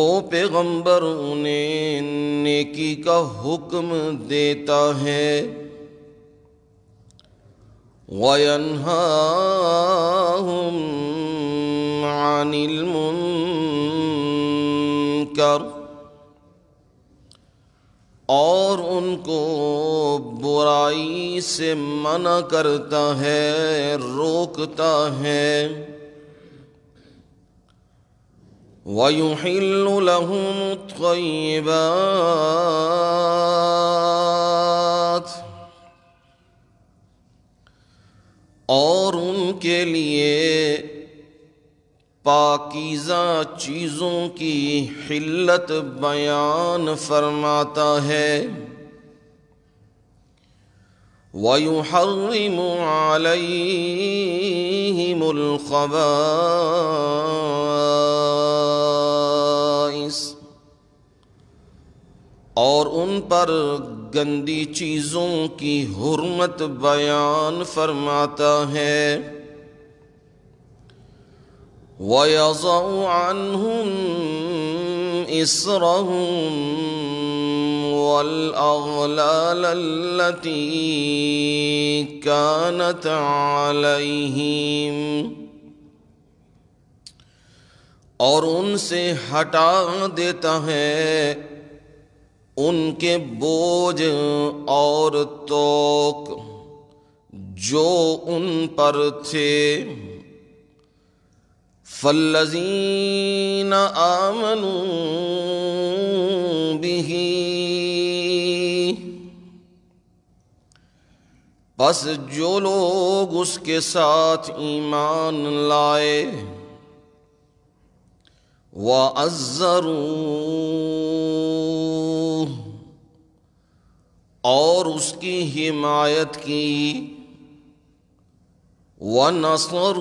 وہ پیغمبر انہیں نیکی کا حکم دیتا ہے وَيَنْهَاهُمْ عَنِ الْمُنْكَرِ، اور ان کو برائی سے منع کرتا ہے، روکتا ہے وَيُحِلُّ لَهُمُ الطَّيِّبَاتِ، اور ان کے لیے پاکیزہ چیزوں کی حلت بیان فرماتا ہے وَيُحَرِّمُ عَلَيْهِمُ الْخَبَائِثَ، اور ان پر گندی چیزوں کی حرمت بیان فرماتا ہے وَيَضَعُ عَنْهُمْ إِصْرَهُمْ وَالْأَغْلَالَ الَّتِي كَانَتْ عَلَيْهِمْ، اور ان سے ہٹا دیتا ہے ان کے بوجھ اور توق جو ان پر تھے فَالَّذِينَ آمَنُوا بِهِ، پس جو لوگ اس کے ساتھ ایمان لائے وَعَزَّرُوهُ، اور اس کی حمایت کی وَنَصَرُوهُ،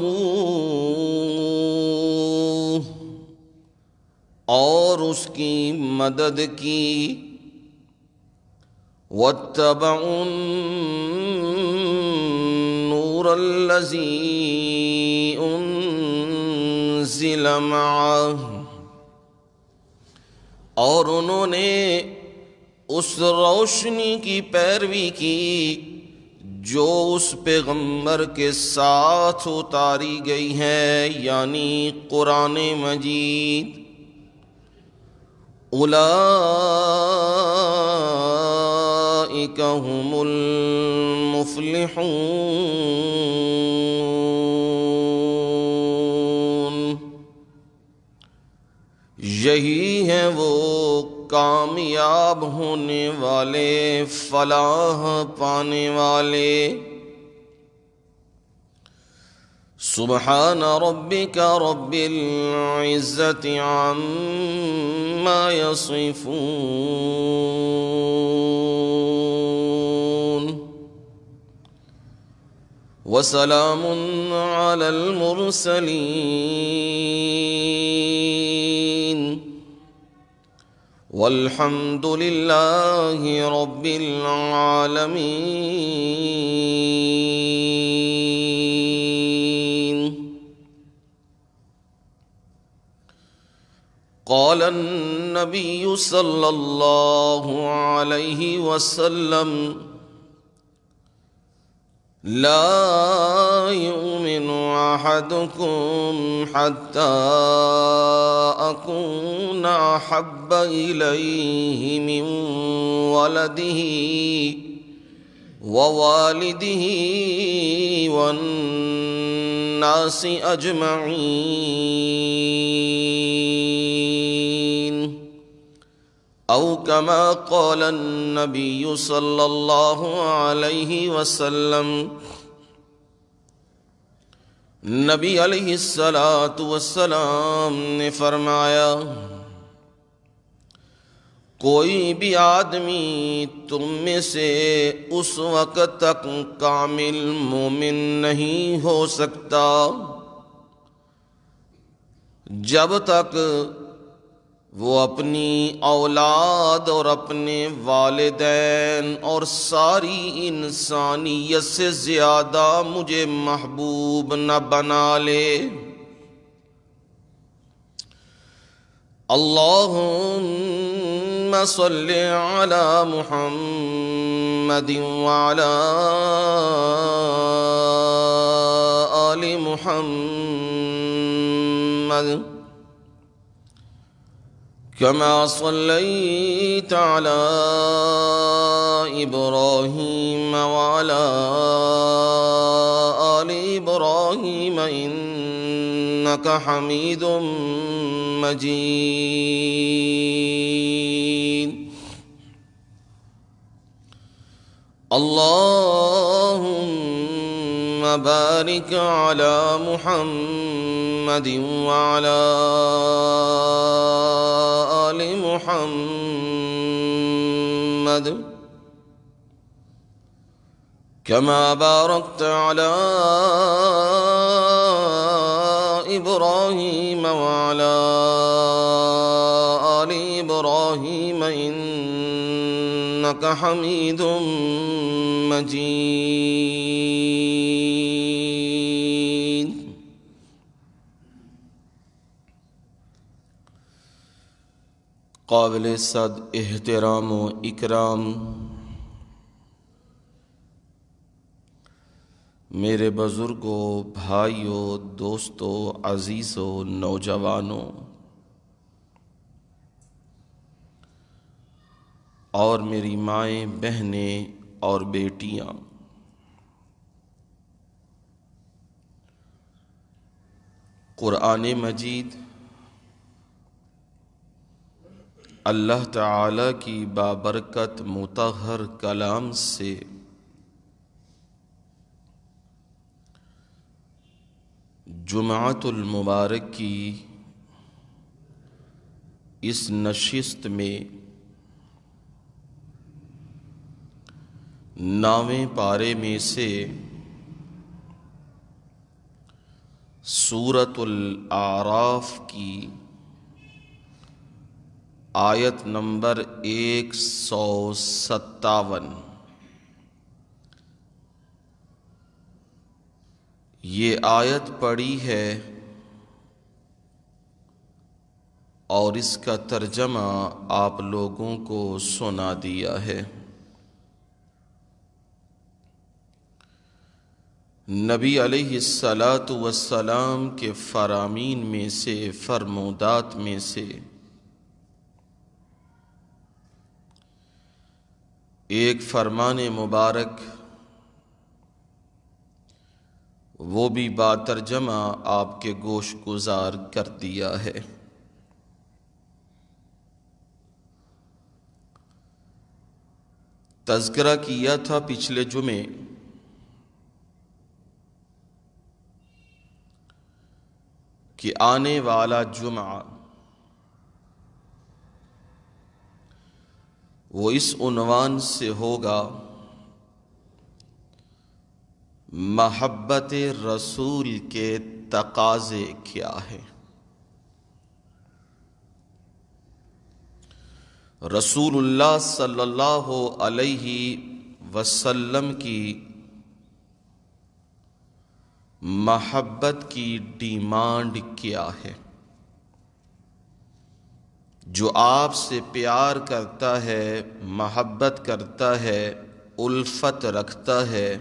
اور اس کی مدد کی وَاتَّبَعُوا النُّورَ الَّذِي أُنزِلَ مَعَهُ، اور انہوں نے اس روشنی کی پیروی کی جو اس پیغمبر کے ساتھ اتاری گئی ہے، یعنی قرآن مجید۔ اولئک هم المفلحون، یہی ہیں وہ کامیاب ہونے والے، فلاح پانے والے۔ سبحان ربک رب العزت عما یصفون، وسلام علی المرسلین، والحمد للہ رب العالمین۔ قال النبی صلی اللہ علیہ وسلم: لا يؤمن أحدكم حتى أكون أحب إليه من ولده ووالده والناس أجمعين، او کما قال النبی صلی اللہ علیہ وسلم۔ نبی علیہ السلام نے فرمایا، کوئی بھی آدمی تم میں سے اس وقت تک کامل مومن نہیں ہو سکتا جب تک وہ اپنی اولاد اور اپنے والدین اور ساری انسانیت سے زیادہ مجھے محبوب نہ بنا لے۔ اللهم صل على محمد وعلى آل محمد كما صليت على إبراهيم وعلى آل إبراهيم إنك حميد مجيد اللهم بارك على محمد وعلى آل محمد كما باركت على إبراهيم وعلى آل إبراهيم إنك حميد مجيد قابل صد احترام و اکرام میرے بزرگوں، بھائیوں، دوستوں، عزیزوں، نوجوانوں اور میری مائیں، بہنیں اور بیٹیاں، قرآن مجید اللہ تعالی کی بابرکت مطہر کلام سے جمعۃ المبارک کی اس نشست میں 9ویں پارے میں سے سورۃ الاعراف کی آیت نمبر 157 یہ آیت پڑھی ہے اور اس کا ترجمہ آپ لوگوں کو سنا دیا ہے۔ نبی علیہ السلام کے فرامین میں سے، فرمودات میں سے ایک فرمان مبارک، وہ بھی با ترجمہ آپ کے گوش گزار کر دیا ہے۔ تذکرہ کیا تھا پچھلے جمعے کہ آنے والا جمعہ وہ اس عنوان سے ہوگا، محبت رسول کے تقاضے کیا ہیں۔ رسول اللہ صلی اللہ علیہ وسلم کی محبت کی ڈیمانڈ کیا ہے؟ جو آپ سے پیار کرتا ہے، محبت کرتا ہے، الفت رکھتا ہے،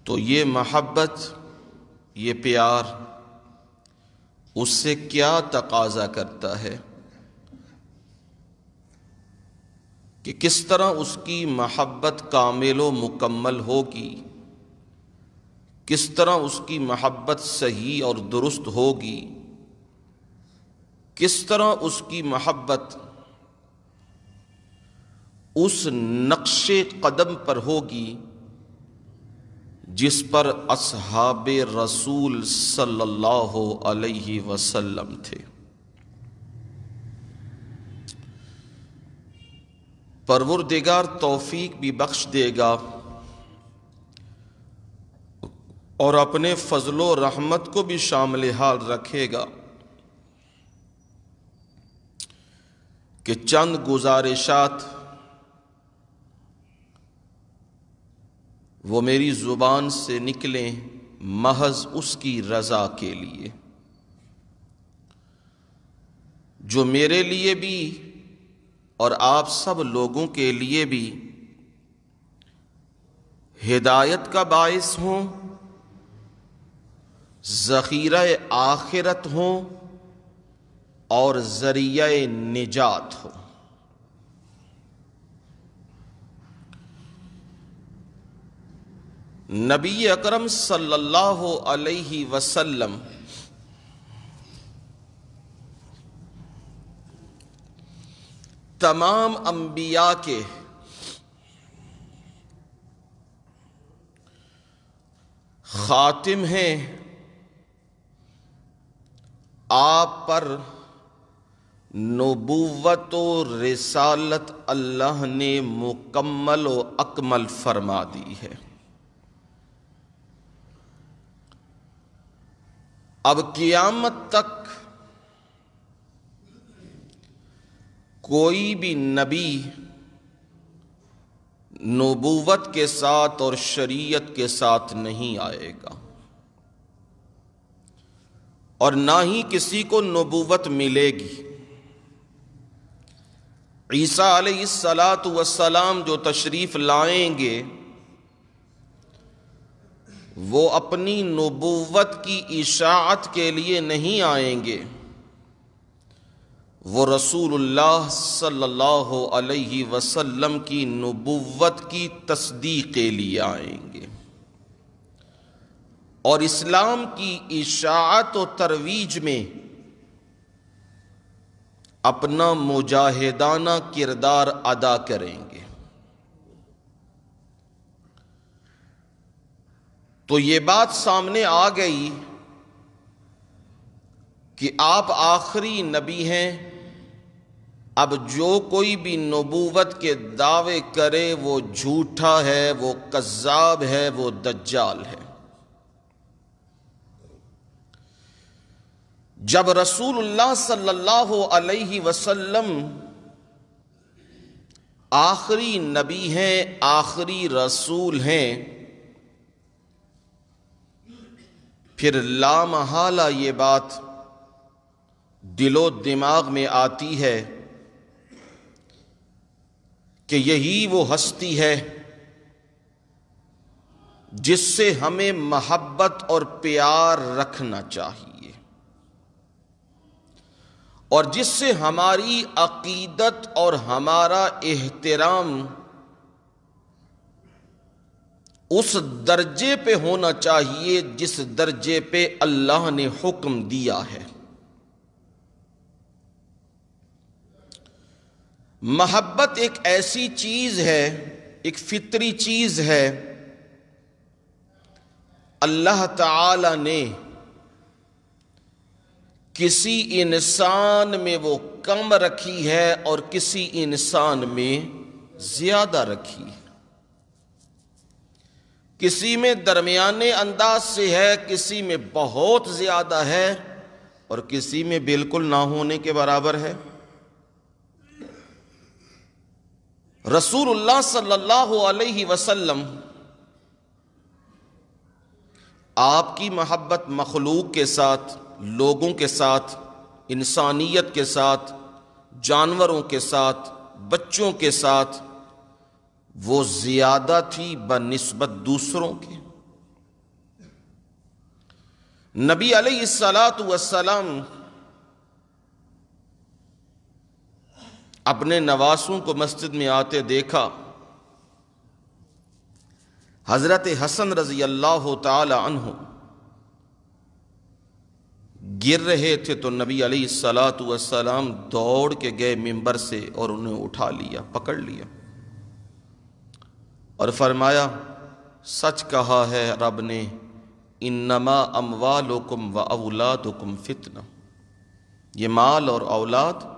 تو یہ محبت، یہ پیار اس سے کیا تقاضا کرتا ہے کہ کس طرح اس کی محبت کامل و مکمل ہوگی، کس طرح اس کی محبت صحیح اور درست ہوگی، کس طرح اس کی محبت اس نقش قدم پر ہوگی جس پر اصحاب رسول صلی اللہ علیہ وسلم تھے۔ پروردگار توفیق بھی بخش دے گا اور اپنے فضل و رحمت کو بھی شامل حال رکھے گا کہ چند گزارشات وہ میری زبان سے نکلیں محض اس کی رضا کے لیے۔ جو میرے لیے بھی اور آپ سب لوگوں کے لیے بھی ہدایت کا باعث ہوں، ذخیرہ آخرت ہوں اور ذریعہ نجات ہو۔ نبی اکرم صلی اللہ علیہ وسلم تمام انبیاء کے خاتم ہیں، آپ پر نبوت و رسالت اللہ نے مکمل و اکمل فرما دی ہے۔ اب قیامت تک کوئی بھی نبی نبوت کے ساتھ اور شریعت کے ساتھ نہیں آئے گا، اور نہ ہی کسی کو نبوت ملے گی۔ عیسیٰ علیہ السلام جو تشریف لائیں گے وہ اپنی نبوت کی اشاعت کے لیے نہیں آئیں گے، وہ رسول اللہ صلی اللہ علیہ وسلم کی نبوت کی تصدیق کے لیے آئیں گے، اور اسلام کی اشاعت و ترویج میں اپنا مجاہدانہ کردار ادا کریں گے۔ تو یہ بات سامنے آ گئی کہ آپ آخری نبی ہیں، اب جو کوئی بھی نبوت کے دعوے کرے وہ جھوٹا ہے، وہ کذاب ہے، وہ دجال ہے۔ جب رسول اللہ صلی اللہ علیہ وسلم آخری نبی ہیں، آخری رسول ہیں، پھر لامحالہ یہ بات دل و دماغ میں آتی ہے کہ یہی وہ ہستی ہے جس سے ہمیں محبت اور پیار رکھنا چاہیے، اور جس سے ہماری عقیدت اور ہمارا احترام اس درجے پہ ہونا چاہیے جس درجے پہ اللہ نے حکم دیا ہے۔ محبت ایک ایسی چیز ہے، ایک فطری چیز ہے، اللہ تعالی نے کسی انسان میں وہ کم رکھی ہے اور کسی انسان میں زیادہ رکھی ہے، کسی میں درمیانے انداز سے ہے، کسی میں بہت زیادہ ہے اور کسی میں بالکل نہ ہونے کے برابر ہے۔ رسول اللہ صلی اللہ علیہ وسلم آپ کی محبت مخلوق کے ساتھ، لوگوں کے ساتھ، انسانیت کے ساتھ، جانوروں کے ساتھ، بچوں کے ساتھ وہ زیادہ تھی بنسبت دوسروں کے۔ نبی علیہ السلام اپنے نواسوں کو مسجد میں آتے دیکھا، حضرت حسن رضی اللہ تعالی عنہ گر رہے تھے تو نبی علیہ السلام دوڑ کے گئے ممبر سے اور انہیں اٹھا لیا، پکڑ لیا اور فرمایا سچ کہا ہے رب نے، انما اموالکم و اولادکم فتنہ، یہ مال اور اولاد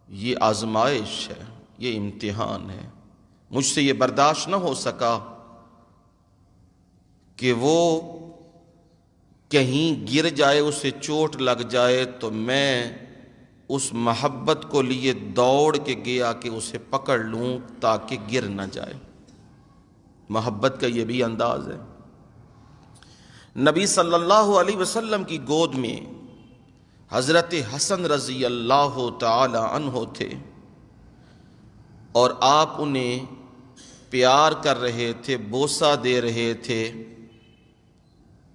یہ آزمائش ہے، یہ امتحان ہے۔ مجھ سے یہ برداشت نہ ہو سکا کہ وہ کہیں گر جائے، اسے چوٹ لگ جائے، تو میں اس محبت کو لیے دوڑ کے گیا کہ اسے پکڑ لوں تاکہ گر نہ جائے۔ محبت کا یہ بھی انداز ہے۔ نبی صلی اللہ علیہ وسلم کی گود میں حضرت حسن رضی اللہ تعالی عنہ تھے اور آپ انہیں پیار کر رہے تھے، بوسہ دے رہے تھے۔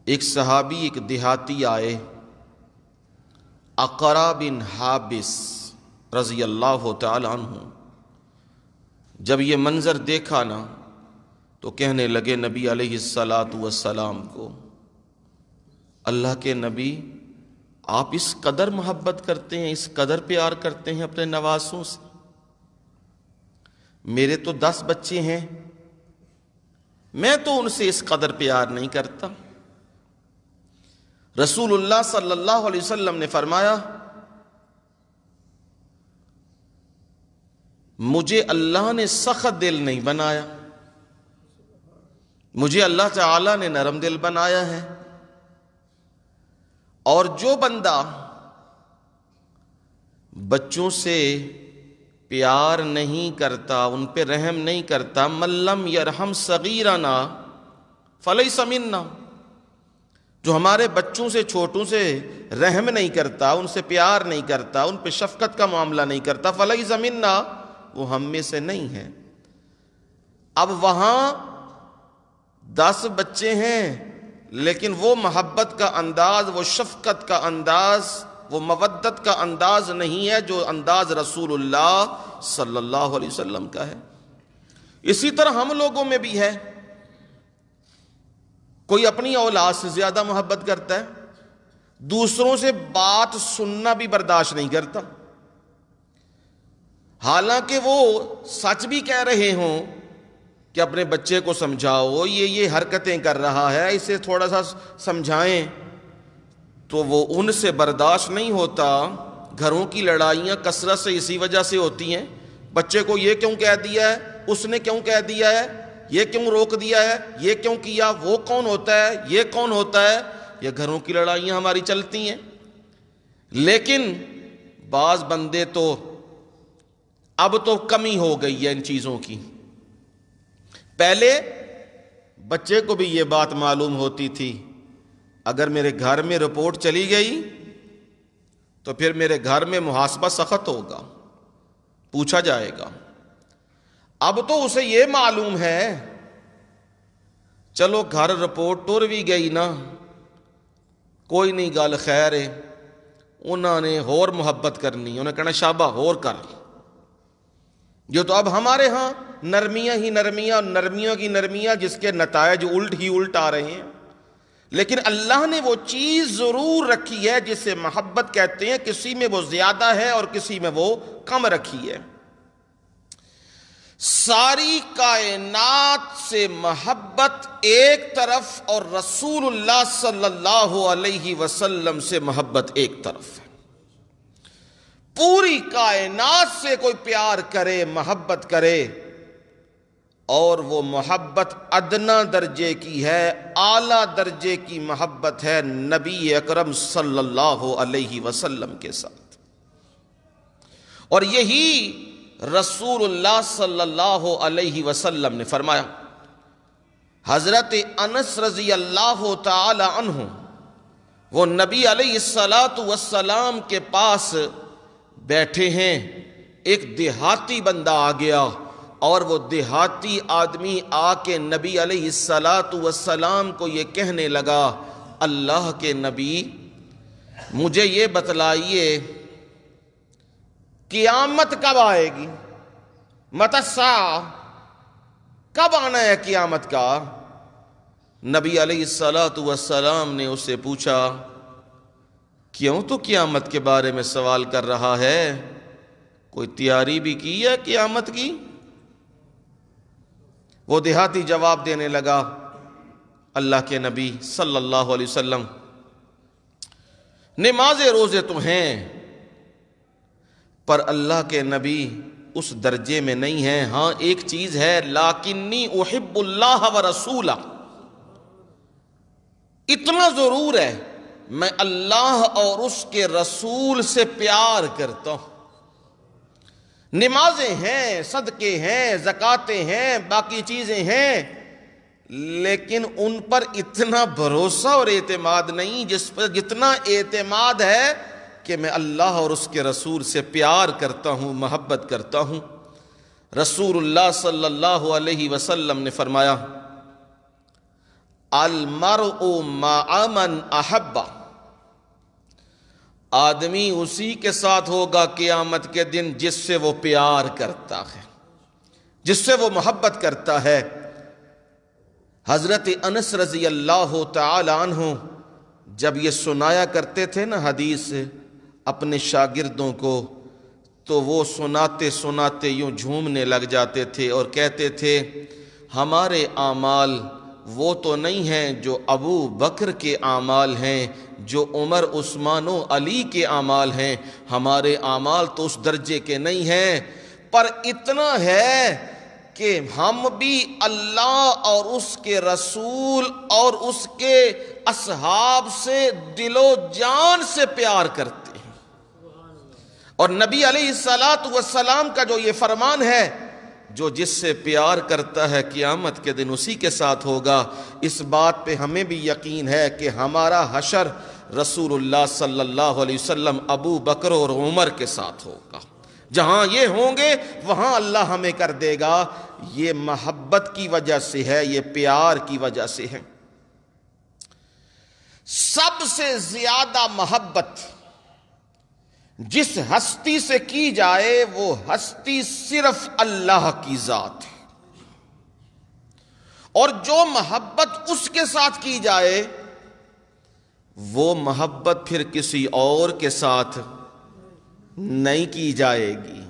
ایک صحابی، ایک دیہاتی آئے، اقرا بن حابس رضی اللہ تعالی عنہ۔ جب یہ منظر دیکھا نا تو کہنے لگے نبی علیہ السلام کو، اللہ کے نبی، آپ اس قدر محبت کرتے ہیں، اس قدر پیار کرتے ہیں اپنے نواسوں سے؟ میرے تو 10 بچے ہیں، میں تو ان سے اس قدر پیار نہیں کرتا۔ رسول اللہ صلی اللہ علیہ وسلم نے فرمایا، مجھے اللہ نے سخت دل نہیں بنایا، مجھے اللہ تعالی نے نرم دل بنایا ہے۔ اور جو بندہ بچوں سے پیار نہیں کرتا، ان پہ رحم نہیں کرتا، من لم یرحم صغیرنا فلیس منا، جو ہمارے بچوں سے، چھوٹوں سے رحم نہیں کرتا، ان سے پیار نہیں کرتا، ان پہ شفقت کا معاملہ نہیں کرتا، فلیس منا، وہ ہم میں سے نہیں ہے۔ اب وہاں 10 بچے ہیں، لیکن وہ محبت کا انداز، وہ شفقت کا انداز، وہ مودت کا انداز نہیں ہے جو انداز رسول اللہ صلی اللہ علیہ وسلم کا ہے۔ اسی طرح ہم لوگوں میں بھی ہے، کوئی اپنی اولاد سے زیادہ محبت کرتا ہے، دوسروں سے بات سننا بھی برداشت نہیں کرتا، حالانکہ وہ سچ بھی کہہ رہے ہوں کہ اپنے بچے کو سمجھاؤ، یہ حرکتیں کر رہا ہے، اسے تھوڑا سا سمجھائیں، تو وہ ان سے برداشت نہیں ہوتا۔ گھروں کی لڑائیاں کثرت سے اسی وجہ سے ہوتی ہیں، بچے کو یہ کیوں کہہ دیا ہے، اس نے کیوں کہہ دیا ہے، یہ کیوں روک دیا ہے، یہ کیوں کیا، وہ کون ہوتا ہے، یہ کون ہوتا ہے، یہ گھروں کی لڑائیاں ہماری چلتی ہیں۔ لیکن بعض بندے تو اب تو کمی ہو گئی ہے ان چیزوں کی۔ پہلے بچے کو بھی یہ بات معلوم ہوتی تھی، اگر میرے گھر میں رپورٹ چلی گئی تو پھر میرے گھر میں محاسبہ سخت ہوگا، پوچھا جائے گا۔ اب تو اسے یہ معلوم ہے، چلو گھر رپورٹ ٹر بھی گئی نا، کوئی نہیں، گل خیر ہے، انہوں نے اور محبت کرنی، انہیں کہنا شابہ اور کر۔ یہ تو اب ہمارے ہاں نرمیاں ہی نرمیاں، اور نرمیوں کی نرمیاں، جس کے نتائج الٹ ہی الٹ آ رہے ہیں۔ لیکن اللہ نے وہ چیز ضرور رکھی ہے جسے محبت کہتے ہیں، کسی میں وہ زیادہ ہے اور کسی میں وہ کم رکھی ہے۔ ساری کائنات سے محبت ایک طرف اور رسول اللہ صلی اللہ علیہ وسلم سے محبت ایک طرف ہے۔ پوری کائنات سے کوئی پیار کرے، محبت کرے، اور وہ محبت ادنا درجے کی ہے، اعلیٰ درجے کی محبت ہے نبی اکرم صلی اللہ علیہ وسلم کے ساتھ۔ اور یہی رسول اللہ صلی اللہ علیہ وسلم نے فرمایا۔ حضرت انس رضی اللہ تعالی عنہ وہ نبی علیہ السلام کے پاس بیٹھے ہیں، ایک دیہاتی بندہ آ گیا، اور وہ دیہاتی آدمی آ کے نبی علیہ السلام کو یہ کہنے لگا، اللہ کے نبی مجھے یہ بتلائیے قیامت کب آئے گی، متی الساعہ، کب آنا ہے قیامت کا؟ نبی علیہ السلام نے اس سے پوچھا، کیوں تو قیامت کے بارے میں سوال کر رہا ہے، کوئی تیاری بھی کی ہے قیامت کی؟ وہ دیہاتی جواب دینے لگا، اللہ کے نبی صلی اللہ علیہ وسلم نمازیں روزے تو ہیں، پر اللہ کے نبی اس درجے میں نہیں ہیں۔ ہاں ایک چیز ہے، لیکنی احب اللہ ورسولہ، اتنا ضرور ہے میں اللہ اور اس کے رسول سے پیار کرتا ہوں۔ نمازیں ہیں، صدقے ہیں، زکاتیں ہیں، باقی چیزیں ہیں، لیکن ان پر اتنا بھروسہ اور اعتماد نہیں جس پر جتنا اعتماد ہے کہ میں اللہ اور اس کے رسول سے پیار کرتا ہوں، محبت کرتا ہوں۔ رسول اللہ صلی اللہ علیہ وسلم نے فرمایا المرء مع من احب، آدمی اسی کے ساتھ ہوگا قیامت کے دن جس سے وہ پیار کرتا ہے، جس سے وہ محبت کرتا ہے۔ حضرت انس رضی اللہ تعالی عنہ جب یہ سنایا کرتے تھے نا حدیث اپنے شاگردوں کو، تو وہ سناتے سناتے یوں جھومنے لگ جاتے تھے اور کہتے تھے ہمارے اعمال وہ تو نہیں ہیں جو ابو بکر کے اعمال ہیں، جو عمر عثمان و علی کے اعمال ہیں، ہمارے اعمال تو اس درجے کے نہیں ہیں، پر اتنا ہے کہ ہم بھی اللہ اور اس کے رسول اور اس کے اصحاب سے دل و جان سے پیار کرتے ہیں۔ اور نبی علیہ السلام کا جو یہ فرمان ہے، جو جس سے پیار کرتا ہے قیامت کے دن اسی کے ساتھ ہوگا، اس بات پہ ہمیں بھی یقین ہے کہ ہمارا حشر رسول اللہ صلی اللہ علیہ وسلم، ابو بکر اور عمر کے ساتھ ہوگا۔ جہاں یہ ہوں گے وہاں اللہ ہمیں کر دے گا۔ یہ محبت کی وجہ سے ہے، یہ پیار کی وجہ سے ہے۔ سب سے زیادہ محبت جس ہستی سے کی جائے وہ ہستی صرف اللہ کی ذات ہے، اور جو محبت اس کے ساتھ کی جائے وہ محبت پھر کسی اور کے ساتھ نہیں کی جائے گی۔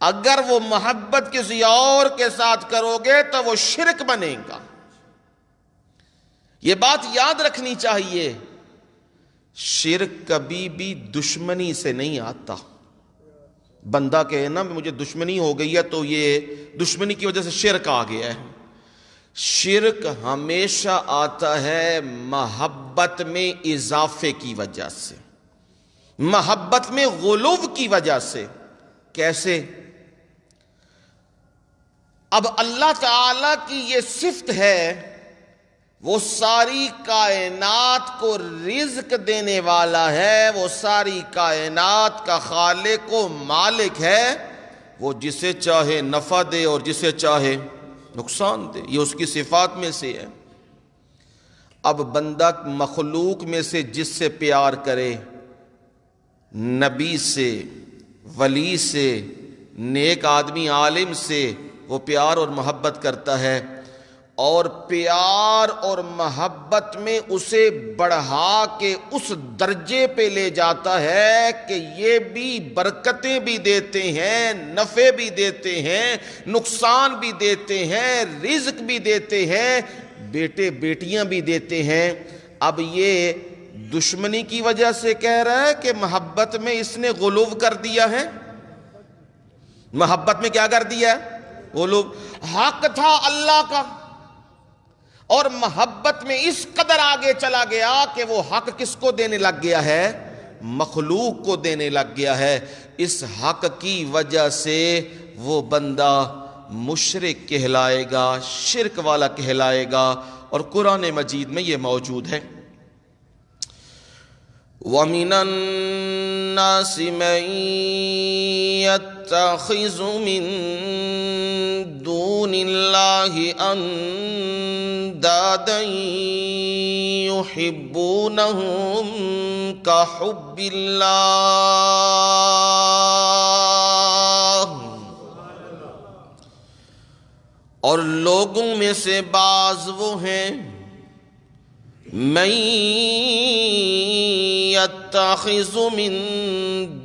اگر وہ محبت کسی اور کے ساتھ کرو گے تو وہ شرک بنے گا۔ یہ بات یاد رکھنی چاہیے، شرک کبھی بھی دشمنی سے نہیں آتا۔ بندہ کہے نا مجھے دشمنی ہو گئی ہے تو یہ دشمنی کی وجہ سے شرک آ گیا ہے۔ شرک ہمیشہ آتا ہے محبت میں اضافے کی وجہ سے، محبت میں غلو کی وجہ سے۔ کیسے؟ اب اللہ تعالی کی یہ صفت ہے، وہ ساری کائنات کو رزق دینے والا ہے، وہ ساری کائنات کا خالق و مالک ہے، وہ جسے چاہے نفع دے اور جسے چاہے نقصان دے، یہ اس کی صفات میں سے ہے۔ اب بندہ مخلوق میں سے جس سے پیار کرے، نبی سے، ولی سے، نیک آدمی عالم سے وہ پیار اور محبت کرتا ہے، اور پیار اور محبت میں اسے بڑھا کے اس درجے پہ لے جاتا ہے کہ یہ بھی برکتیں بھی دیتے ہیں، نفع بھی دیتے ہیں، نقصان بھی دیتے ہیں، رزق بھی دیتے ہیں، بیٹے بیٹیاں بھی دیتے ہیں۔ اب یہ دشمنی کی وجہ سے کہہ رہا ہے کہ محبت میں اس نے غلو کر دیا ہے؟ محبت میں کیا کر دیا ہے؟ غلو۔ حق تھا اللہ کا، اور محبت میں اس قدر آگے چلا گیا کہ وہ حق کس کو دینے لگ گیا ہے؟ مخلوق کو دینے لگ گیا ہے۔ اس حق کی وجہ سے وہ بندہ مشرک کہلائے گا، شرک والا کہلائے گا، اور قرآن مجید میں یہ موجود ہے۔ وَمِنَ النَّاسِ مَن يَتَّخِذُ مِن دُونِ اللَّهِ أَندَادًا يُحِبُّونَهُمْ كَحُبِّ اللَّهِ، اور لوگوں میں سے بعض وہ ہیں من يتخذ من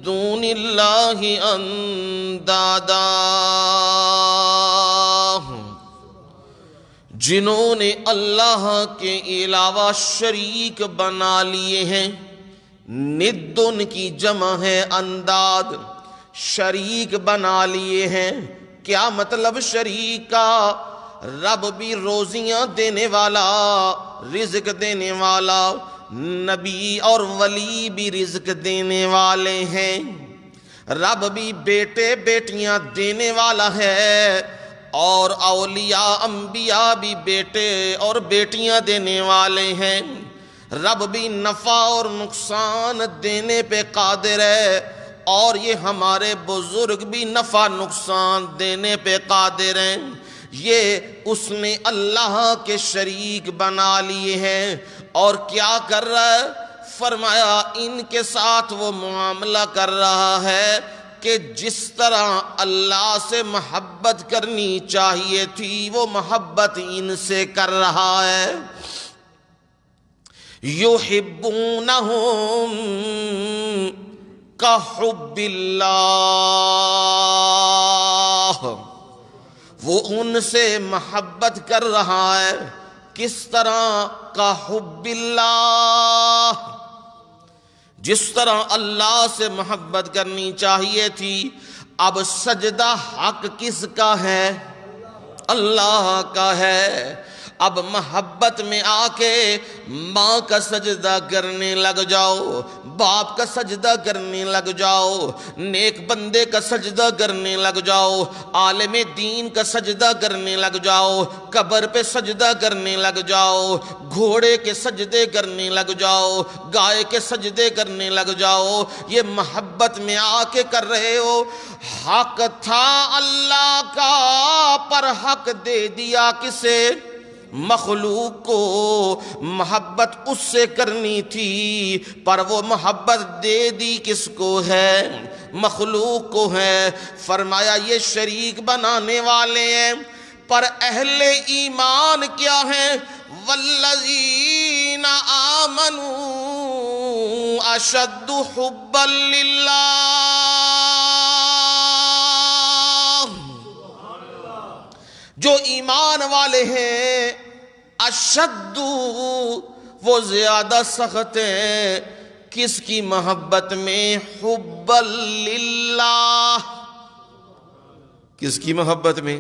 دون اللہ اندادا، جنہوں نے اللہ کے علاوہ شریک بنا لیے ہیں۔ ند ان کی جمع ہے انداد، شریک بنا لیے ہیں۔ کیا مطلب شریک کا؟ رب بھی روزیاں دینے والا، رزق دینے والا، نبی اور ولی بھی رزق دینے والے ہیں، رب بھی بیٹے بیٹیاں دینے والا ہے، اور اولیاء انبیاء بھی بیٹے اور بیٹیاں دینے والے ہیں۔ رب بھی نفع اور نقصان دینے پہ قادر ہے، اور یہ ہمارے بزرگ بھی نفع نقصان دینے پہ قادر ہیں۔ یہ اس نے اللہ کے شریک بنا لیے ہیں، اور کیا کر رہا ہے؟ فرمایا ان کے ساتھ وہ معاملہ کر رہا ہے کہ جس طرح اللہ سے محبت کرنی چاہیے تھی وہ محبت ان سے کر رہا ہے۔ یحبونہم کحب اللہ، وہ ان سے محبت کر رہا ہے کس طرح؟ کحب اللہ، جس طرح اللہ سے محبت کرنی چاہیے تھی۔ اب سجدہ حق کس کا ہے؟ اللہ کا ہے۔ اب محبت میں آ کے ماں کا سجدہ کرنے لگ جاؤ، باپ کا سجدہ کرنے لگ جاؤ، نیک بندے کا سجدہ کرنے لگ جاؤ، عالم دین کا سجدہ کرنے لگ جاؤ، قبر پہ سجدہ کرنے لگ جاؤ، گھوڑے کے سجدے کرنے لگ جاؤ، گائے کے سجدے کرنے لگ جاؤ۔ یہ محبت میں آ کے کر رہے ہو۔ حق تھا اللہ کا پر حق دے دیا کسے؟ مخلوق کو۔ محبت اس سے کرنی تھی پر وہ محبت دے دی کس کو ہے؟ مخلوق کو ہے۔ فرمایا یہ شریک بنانے والے ہیں، پر اہل ایمان کیا ہیں؟ والذین آمنوا اشد حبا للہ، جو ایمان والے ہیں اشد، وہ زیادہ سخت ہیں کس کی محبت میں؟ حب للہ، کس کی محبت میں؟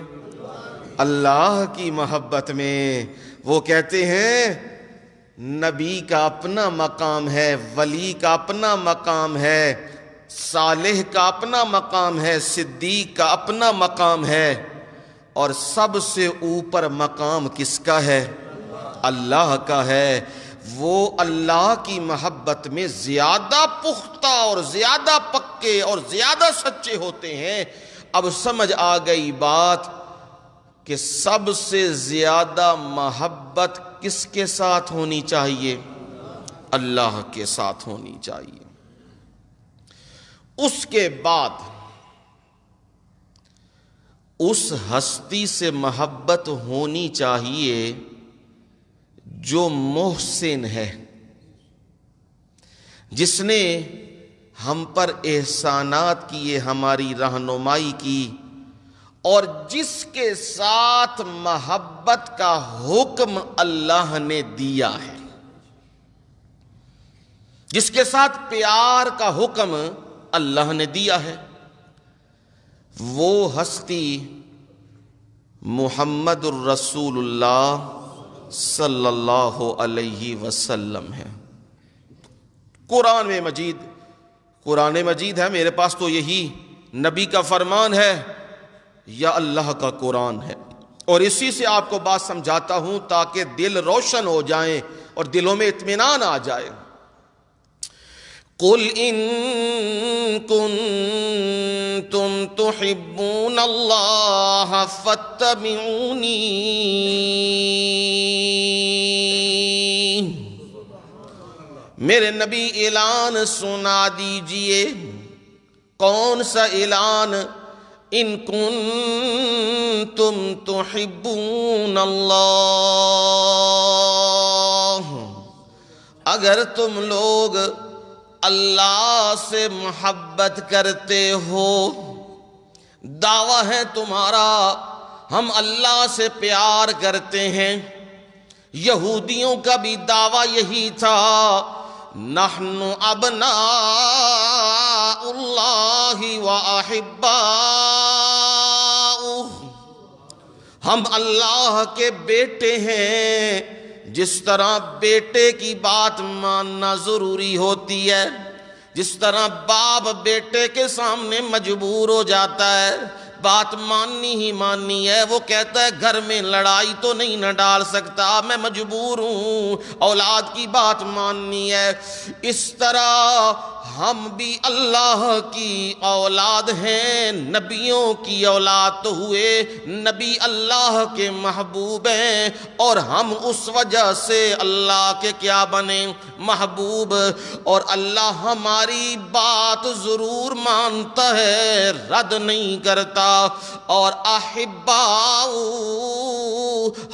اللہ کی محبت میں۔ وہ کہتے ہیں نبی کا اپنا مقام ہے، ولی کا اپنا مقام ہے، صالح کا اپنا مقام ہے، صدیق کا اپنا مقام ہے، اور سب سے اوپر مقام کس کا ہے؟ اللہ کا ہے۔ وہ اللہ کی محبت میں زیادہ پختہ اور زیادہ پکے اور زیادہ سچے ہوتے ہیں۔ اب سمجھ آ گئی بات کہ سب سے زیادہ محبت کس کے ساتھ ہونی چاہیے؟ اللہ کے ساتھ ہونی چاہیے۔ اس کے بعد اس ہستی سے محبت ہونی چاہیے جو محسن ہے، جس نے ہم پر احسانات کیے، ہماری رہنمائی کی، اور جس کے ساتھ محبت کا حکم اللہ نے دیا ہے، جس کے ساتھ پیار کا حکم اللہ نے دیا ہے۔ وہ ہستی محمد الرسول اللہ صلی اللہ علیہ وسلم ہے۔ قرآن مجید ہے میرے پاس، تو یہی نبی کا فرمان ہے یا اللہ کا قرآن ہے، اور اسی سے آپ کو بات سمجھاتا ہوں تاکہ دل روشن ہو جائیں اور دلوں میں اطمینان آ جائے۔ قل ان کنتم تحبون اللہ فاتبعونی، میرے نبی اعلان سنا دیجئے۔ کون سا اعلان؟ ان کنتم تحبون اللہ، اگر تم لوگ اللہ سے محبت کرتے ہو، دعویٰ ہے تمہارا ہم اللہ سے پیار کرتے ہیں۔ یہودیوں کا بھی دعویٰ یہی تھا، نحن ابناء اللہ و احباؤہ، ہم اللہ کے بیٹے ہیں۔ جس طرح بیٹے کی بات ماننا ضروری ہوتی ہے، جس طرح باپ بیٹے کے سامنے مجبور ہو جاتا ہے، بات ماننی ہی ماننی ہے۔ وہ کہتا ہے گھر میں لڑائی تو نہیں نہ ڈال سکتا، میں مجبور ہوں اولاد کی بات ماننی ہے۔ اس طرح ہم بھی اللہ کی اولاد ہیں، نبیوں کی اولاد تو ہوئے، نبی اللہ کے محبوب ہیں، اور ہم اس وجہ سے اللہ کے کیا بنے؟ محبوب۔ اور اللہ ہماری بات ضرور مانتا ہے، رد نہیں کرتا۔ اور احباء،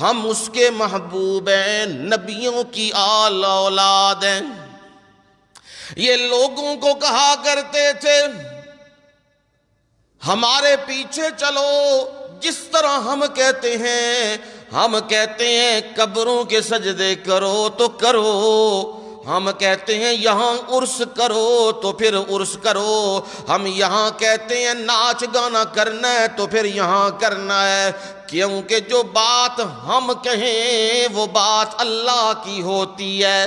ہم اس کے محبوب ہیں، نبیوں کی اولاد ہیں۔ یہ لوگوں کو کہا کرتے تھے ہمارے پیچھے چلو، جس طرح ہم کہتے ہیں قبروں کے سجدے کرو تو کرو، ہم کہتے ہیں یہاں عرس کرو تو پھر عرس کرو، ہم یہاں کہتے ہیں ناچ گانا کرنا ہے تو پھر یہاں کرنا ہے، کیونکہ جو بات ہم کہیں وہ بات اللہ کی ہوتی ہے۔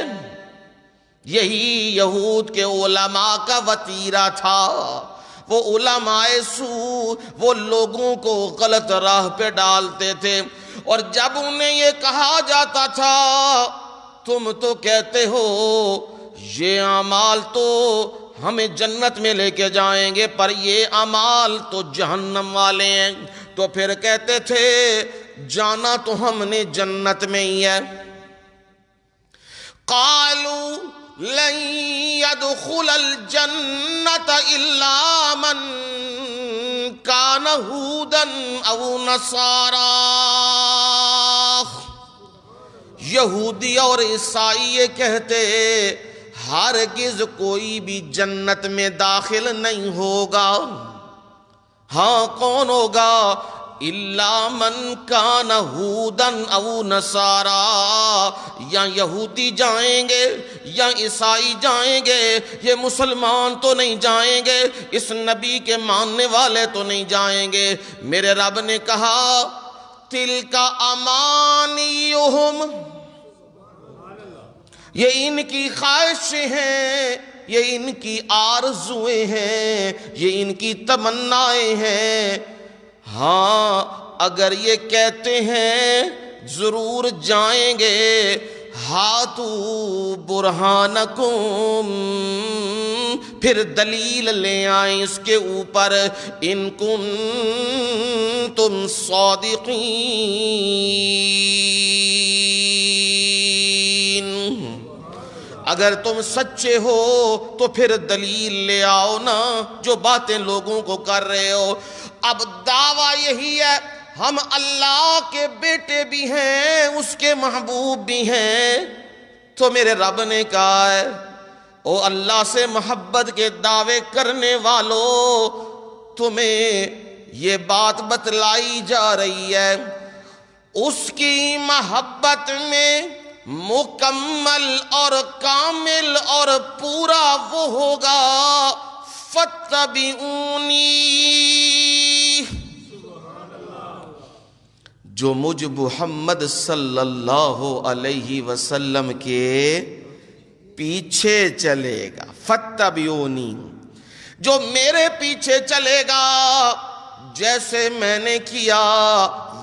یہی یہود کے علماء کا وتیرہ تھا۔ وہ علماء سو وہ لوگوں کو غلط راہ پہ ڈالتے تھے، اور جب انہیں یہ کہا جاتا تھا تم تو کہتے ہو یہ اعمال تو ہمیں جنت میں لے کے جائیں گے، پر یہ اعمال تو جہنم والے ہیں، تو پھر کہتے تھے جانا تو ہم نے جنت میں ہی ہے۔ قالوا لن يدخل الجنة إلا من كان هودا أو نصارى۔ یہودی اور عیسائی یہ کہتے ہرگز کوئی بھی جنت میں داخل نہیں ہوگا۔ ہاں کون ہوگا؟ الا من کان ہودن او نصارا، یا یہودی جائیں گے یا عیسائی جائیں گے، یہ مسلمان تو نہیں جائیں گے، اس نبی کے ماننے والے تو نہیں جائیں گے۔ میرے رب نے کہا تلک امانیہم، یہ ان کی خواہشیں ہیں، یہ ان کی آرزویں ہیں، یہ ان کی تمنائیں ہیں۔ ہاں اگر یہ کہتے ہیں ضرور جائیں گے، ہاتھو برہانکم، پھر دلیل لے آئیں اس کے اوپر، ان کنتم صادقین، اگر تم سچے ہو تو پھر دلیل لے آؤ نا، جو باتیں لوگوں کو کر رہے ہو۔ اب دعویٰ یہی ہے ہم اللہ کے بیٹے بھی ہیں، اس کے محبوب بھی ہیں، تو میرے رب نے کہا ہے او اللہ سے محبت کے دعوے کرنے والو، تمہیں یہ بات بتلائی جا رہی ہے، اس کی محبت میں مکمل اور کامل اور پورا وہ ہوگا فَاتَّبِعُونِی، جو مجھ محمد صلی اللہ علیہ وسلم کے پیچھے چلے گا۔ فَاتَّبِعُونِی، جو میرے پیچھے چلے گا، جیسے میں نے کیا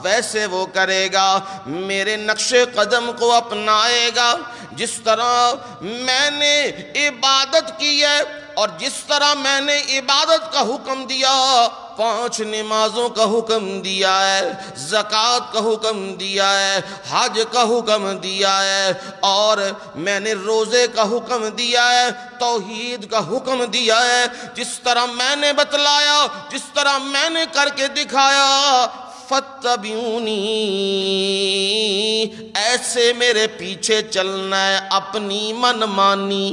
ویسے وہ کرے گا، میرے نقش قدم کو اپنائے گا، جس طرح میں نے عبادت کی ہے اور جس طرح میں نے عبادت کا حکم دیا، 5 نمازوں کا حکم دیا ہے، زکوٰۃ کا حکم دیا ہے، حج کا حکم دیا ہے، اور میں نے روزے کا حکم دیا ہے، توحید کا حکم دیا ہے، جس طرح میں نے بتلایا، جس طرح میں نے کر کے دکھایا، فَاتَّبِعُونِی، ایسے میرے پیچھے چلنا ہے، اپنی من مانی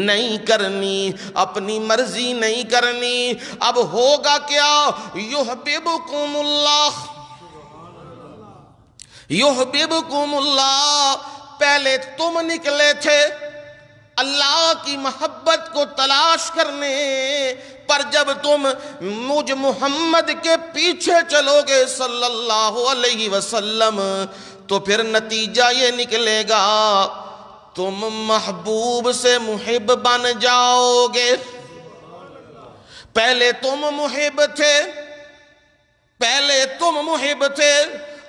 نہیں کرنی، اپنی مرضی نہیں کرنی۔ اب ہوگا کیا؟ یحببکم اللہ، یحببکم اللہ، پہلے تم نکلے تھے اللہ کی محبت کو تلاش کرنے، پر جب تم مجھ محمد کے پیچھے چلو گے صلی اللہ علیہ وسلم، تو پھر نتیجہ یہ نکلے گا تم محبوب سے محب بن جاؤ گے۔ پہلے تم محب تھے، پہلے تم محب تھے،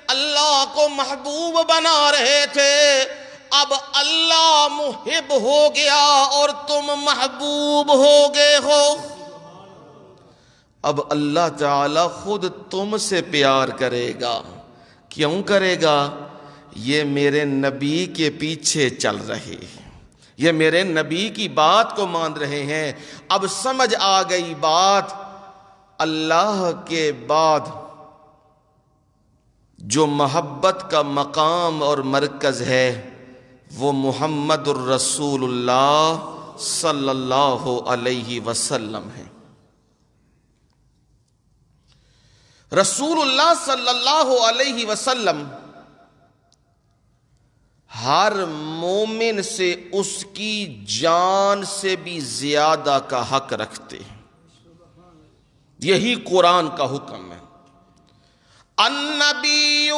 اللہ کو محبوب بنا رہے تھے، اب اللہ محب ہو گیا اور تم محبوب ہو گئے ہو۔ اب اللہ تعالی خود تم سے پیار کرے گا۔ کیوں کرے گا؟ یہ میرے نبی کے پیچھے چل رہے ہیں، یہ میرے نبی کی بات کو مان رہے ہیں۔ اب سمجھ آ گئی بات، اللہ کے بعد جو محبت کا مقام اور مرکز ہے وہ محمد الرسول اللہ صلی اللہ علیہ وسلم ہے۔ رسول اللہ صلی اللہ علیہ وسلم ہر مومن سے اس کی جان سے بھی زیادہ کا حق رکھتے ہیں، یہی قرآن کا حکم ہے۔ النبی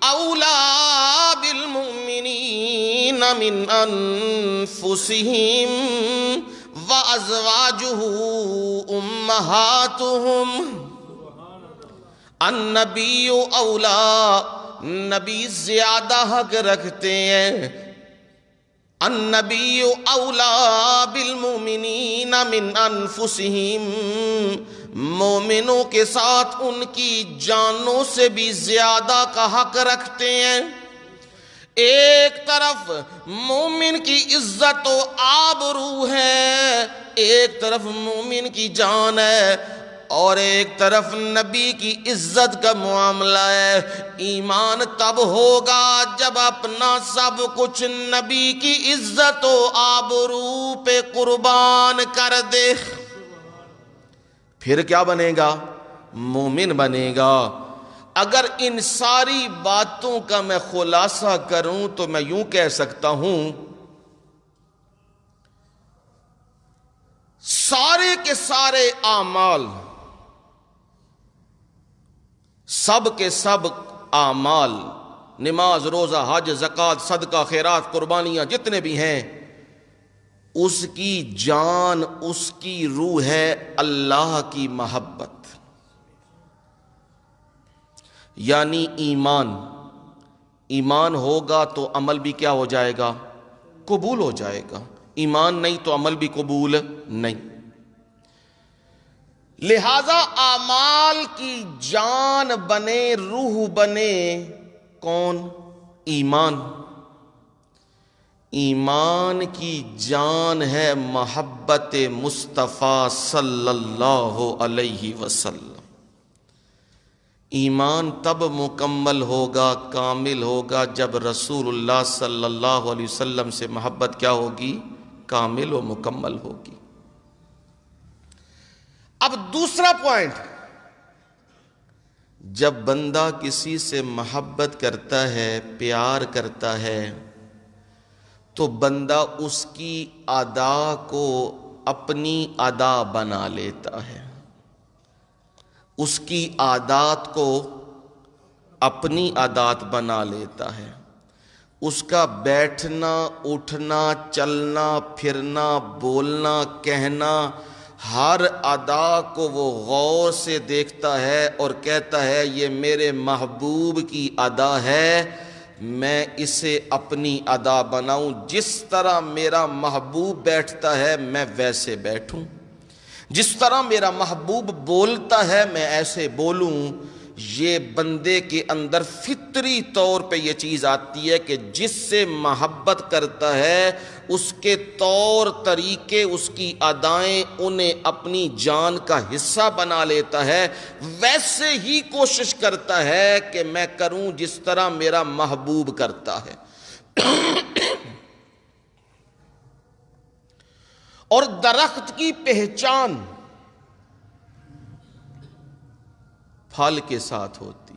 اولا بالمؤمنین من انفسہم وازواجہ امہاتہم۔ النبی اولا، نبی زیادہ حق رکھتے ہیں۔ النبی اولا بالمؤمنین من انفسہم، مومنوں کے ساتھ ان کی جانوں سے بھی زیادہ کا حق رکھتے ہیں۔ ایک طرف مومن کی عزت و آبرو ہے، ایک طرف مومن کی جان ہے، اور ایک طرف نبی کی عزت کا معاملہ ہے۔ ایمان تب ہوگا جب اپنا سب کچھ نبی کی عزت و آبرو پہ قربان کر دے، پھر کیا بنے گا؟ مومن بنے گا۔ اگر ان ساری باتوں کا میں خلاصہ کروں تو میں یوں کہہ سکتا ہوں، سارے کے سارے اعمال، سب کے سب اعمال، نماز، روزہ، حج، زکوٰۃ، صدقہ، خیرات، قربانیاں جتنے بھی ہیں، اس کی جان، اس کی روح ہے اللہ کی محبت، یعنی ایمان۔ ایمان ہوگا تو عمل بھی کیا ہو جائے گا؟ قبول ہو جائے گا۔ ایمان نہیں تو عمل بھی قبول نہیں۔ لہذا اعمال کی جان بنے، روح بنے کون؟ ایمان۔ ایمان کی جان ہے محبت مصطفیٰ صلی اللہ علیہ وسلم۔ ایمان تب مکمل ہوگا، کامل ہوگا جب رسول اللہ صلی اللہ علیہ وسلم سے محبت کیا ہوگی؟ کامل و مکمل ہوگی۔ اب دوسرا پوائنٹ، جب بندہ کسی سے محبت کرتا ہے، پیار کرتا ہے، تو بندہ اس کی ادا کو اپنی ادا بنا لیتا ہے، اس کی عادات کو اپنی عادات بنا لیتا ہے۔ اس کا بیٹھنا، اٹھنا، چلنا، پھرنا، بولنا، کہنا، ہر ادا کو وہ غور سے دیکھتا ہے اور کہتا ہے یہ میرے محبوب کی ادا ہے، میں اسے اپنی ادا بناؤں، جس طرح میرا محبوب بیٹھتا ہے میں ویسے بیٹھوں، جس طرح میرا محبوب بولتا ہے میں ایسے بولوں۔ یہ بندے کے اندر فطری طور پہ یہ چیز آتی ہے کہ جس سے محبت کرتا ہے اس کے طور طریقے، اس کی ادائیں انہیں اپنی جان کا حصہ بنا لیتا ہے، ویسے ہی کوشش کرتا ہے کہ میں کروں جس طرح میرا محبوب کرتا ہے۔ اور درخت کی پہچان پھل کے ساتھ ہوتی۔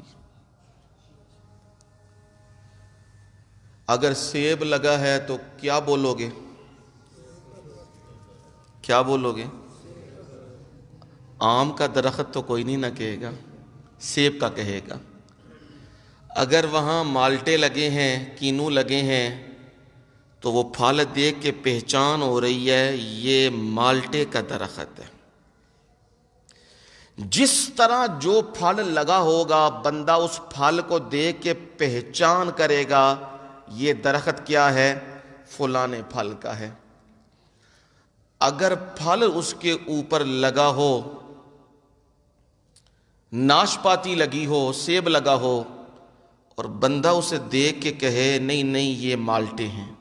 اگر سیب لگا ہے تو کیا بولو گے؟ کیا بولو گے؟ آم کا درخت تو کوئی نہیں نہ کہے گا، سیب کا کہے گا۔ اگر وہاں مالٹے لگے ہیں، کینو لگے ہیں، تو وہ پھل دیکھ کے پہچان ہو رہی ہے یہ مالٹے کا درخت ہے۔ جس طرح جو پھل لگا ہوگا بندہ اس پھل کو دیکھ کے پہچان کرے گا یہ درخت کیا ہے، فلانے پھل کا ہے۔ اگر پھل اس کے اوپر لگا ہو، ناشپاتی لگی ہو، سیب لگا ہو، اور بندہ اسے دیکھ کے کہے نہیں نہیں یہ مالٹے ہیں،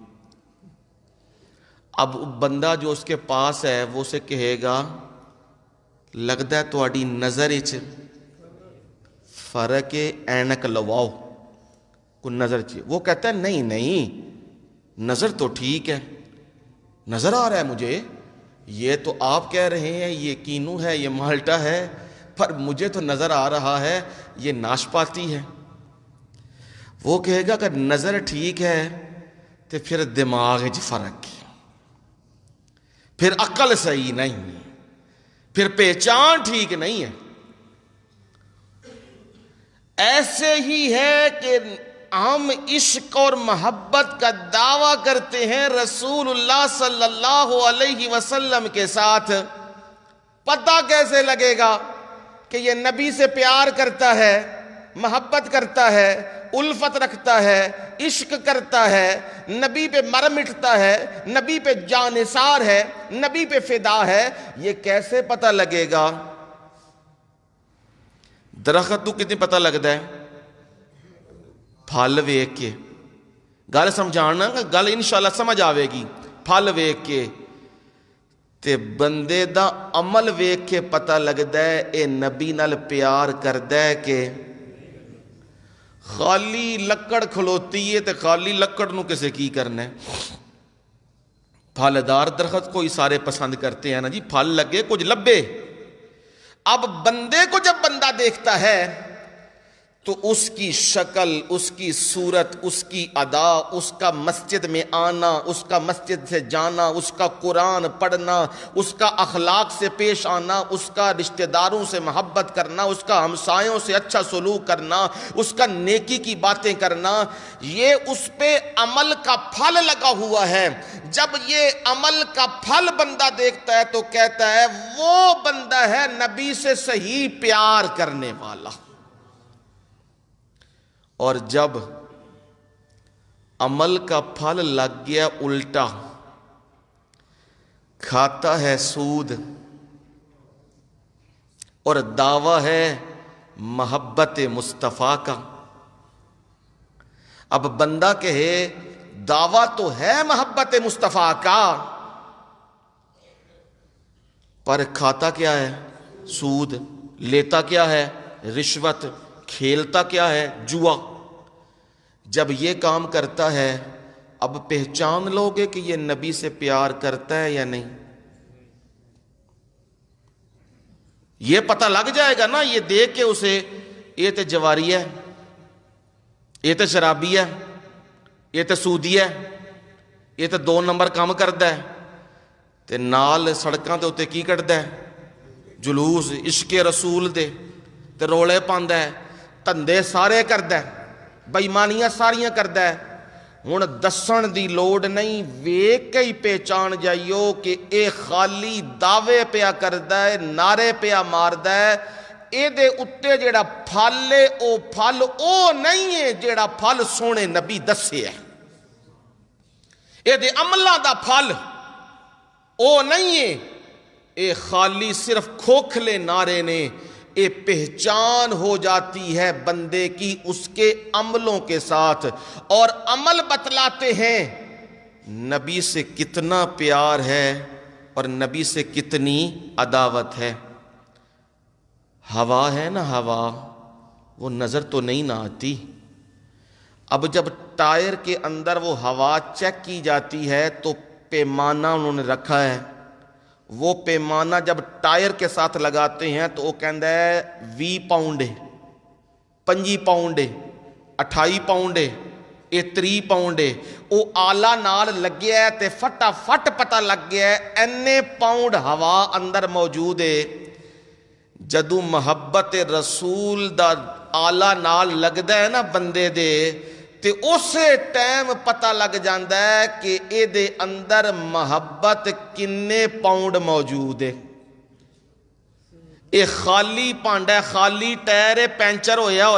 اب بندہ جو اس کے پاس ہے وہ اسے کہے گا لگتا ہے تہاڈی نظر وچ فرق ہے، اینک لواؤ، کوئی نظر چاہیے۔ وہ کہتا ہے نہیں نہیں نظر تو ٹھیک ہے، نظر آ رہا ہے مجھے، یہ تو آپ کہہ رہے ہیں یہ کینو ہے، یہ مالٹا ہے، پر مجھے تو نظر آ رہا ہے یہ ناشپاتی ہے۔ وہ کہے گا کہ نظر ٹھیک ہے تو پھر دماغ وچ فرق ہے، پھر عقل صحیح نہیں ہے، پھر پہچان ٹھیک نہیں ہے۔ ایسے ہی ہے کہ ہم عشق اور محبت کا دعویٰ کرتے ہیں رسول اللہ صلی اللہ علیہ وسلم کے ساتھ، پتہ کیسے لگے گا کہ یہ نبی سے پیار کرتا ہے، محبت کرتا ہے، الفت رکھتا ہے، عشق کرتا ہے، نبی پہ مر مٹتا ہے، نبی پہ جانثار ہے، نبی پہ فدا ہے؟ یہ کیسے پتہ لگے گا؟ درخت تو کتنی پتہ لگتا ہے؟ پھل ویکھ کے۔ گل سمجھانا، گل انشاءاللہ سمجھ آوے گی۔ پھل ویکھ کے تے بندے دا عمل ویکھ کے پتہ لگتا ہے اے نبی نال پیار کردا ہے کہ خالی لکڑ کھلوتی ہے تے خالی لکڑ نو کسے کی کرنا ہے۔ پھلدار درخت کو ہی سارے پسند کرتے ہیں نا جی، پھل لگے کچھ لبے۔ اب بندے کو جب بندہ دیکھتا ہے تو اس کی شکل، اس کی صورت، اس کی ادا، اس کا مسجد میں آنا، اس کا مسجد سے جانا، اس کا قرآن پڑھنا، اس کا اخلاق سے پیش آنا، اس کا رشتہ داروں سے محبت کرنا، اس کا ہمسایوں سے اچھا سلوک کرنا، اس کا نیکی کی باتیں کرنا، یہ اس پہ عمل کا پھل لگا ہوا ہے۔ جب یہ عمل کا پھل بندہ دیکھتا ہے تو کہتا ہے وہ بندہ ہے نبی سے صحیح پیار کرنے والا۔ اور جب عمل کا پھل لگ گیا الٹا، کھاتا ہے سود اور دعویٰ ہے محبت مصطفیٰ کا۔ اب بندہ کہے دعویٰ تو ہے محبت مصطفیٰ کا، پر کھاتا کیا ہے؟ سود۔ لیتا کیا ہے؟ رشوت۔ کھیلتا کیا ہے؟ جوا۔ جب یہ کام کرتا ہے اب پہچان لو گے کہ یہ نبی سے پیار کرتا ہے یا نہیں؟ یہ پتہ لگ جائے گا نا، یہ دیکھ کے اسے یہ تے جواری ہے، یہ تے شرابی ہے، یہ تے سودی ہے، یہ تے 2 نمبر کام کردا ہے، تے نال سڑکاں تے اوتے کی کردا ہے؟ جلوس عشق رسول دے تے رولے پاندا ہے، دھندے سارے کردا ہے، بےمانیاں ساریاں کردا ہے۔ ہن دسن دی لوڑ نہیں، ویکھ کے ہی پہچان جائیو کہ اے خالی دعوے پیا کردا ہے، نعرے پیا ماردا ہے۔ اے دے اتے جیڑا پھل ہے او پھل او نہیں ہے جیڑا پھل سونے نبی دسے ہے۔ اے دے عملاں دا پھل او نہیں ہے، اے خالی صرف کھوکھلے نعرے نے۔ یہ پہچان ہو جاتی ہے بندے کی اس کے عملوں کے ساتھ، اور عمل بتلاتے ہیں نبی سے کتنا پیار ہے اور نبی سے کتنی عداوت ہے۔ ہوا ہے نا، ہوا وہ نظر تو نہیں نہ آتی۔ اب جب ٹائر کے اندر وہ ہوا چیک کی جاتی ہے تو پیمانہ انہوں نے رکھا ہے، وہ پیمانہ جب ٹائر کے ساتھ لگاتے ہیں تو وہ کہندا ہے 20 پاؤنڈ ہے، 25 پاؤنڈ ہے، 28 پاؤنڈ ہے، 30 پاؤنڈ ہے۔ وہ آلہ نال لگیا ہے تے فٹا فٹ پتہ لگ گیا ہے اینے پاؤنڈ ہوا اندر موجود ہے۔ جدو محبت رسول دا آلہ نال لگدا ہے نا بندے دے، تے اسے ٹائم پتہ لگ جاندہ ہے کہ اے دے اندر محبت کنے پاؤنڈ موجود ہے۔ یہ خالی پانڈا ہے، خالی ٹائر پینچر ہویا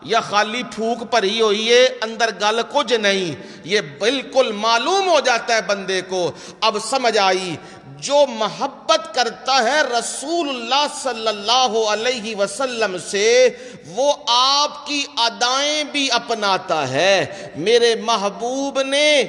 یا خالی پھوک بھری ہوئی ہے، اندر گل کچھ نہیں، یہ بالکل معلوم ہو جاتا ہے بندے کو۔ اب سمجھ آئی، جو محبت کرتا ہے رسول اللہ صلی اللہ علیہ وسلم سے، وہ آپ کی ادائیں بھی اپناتا ہے۔ میرے محبوب نے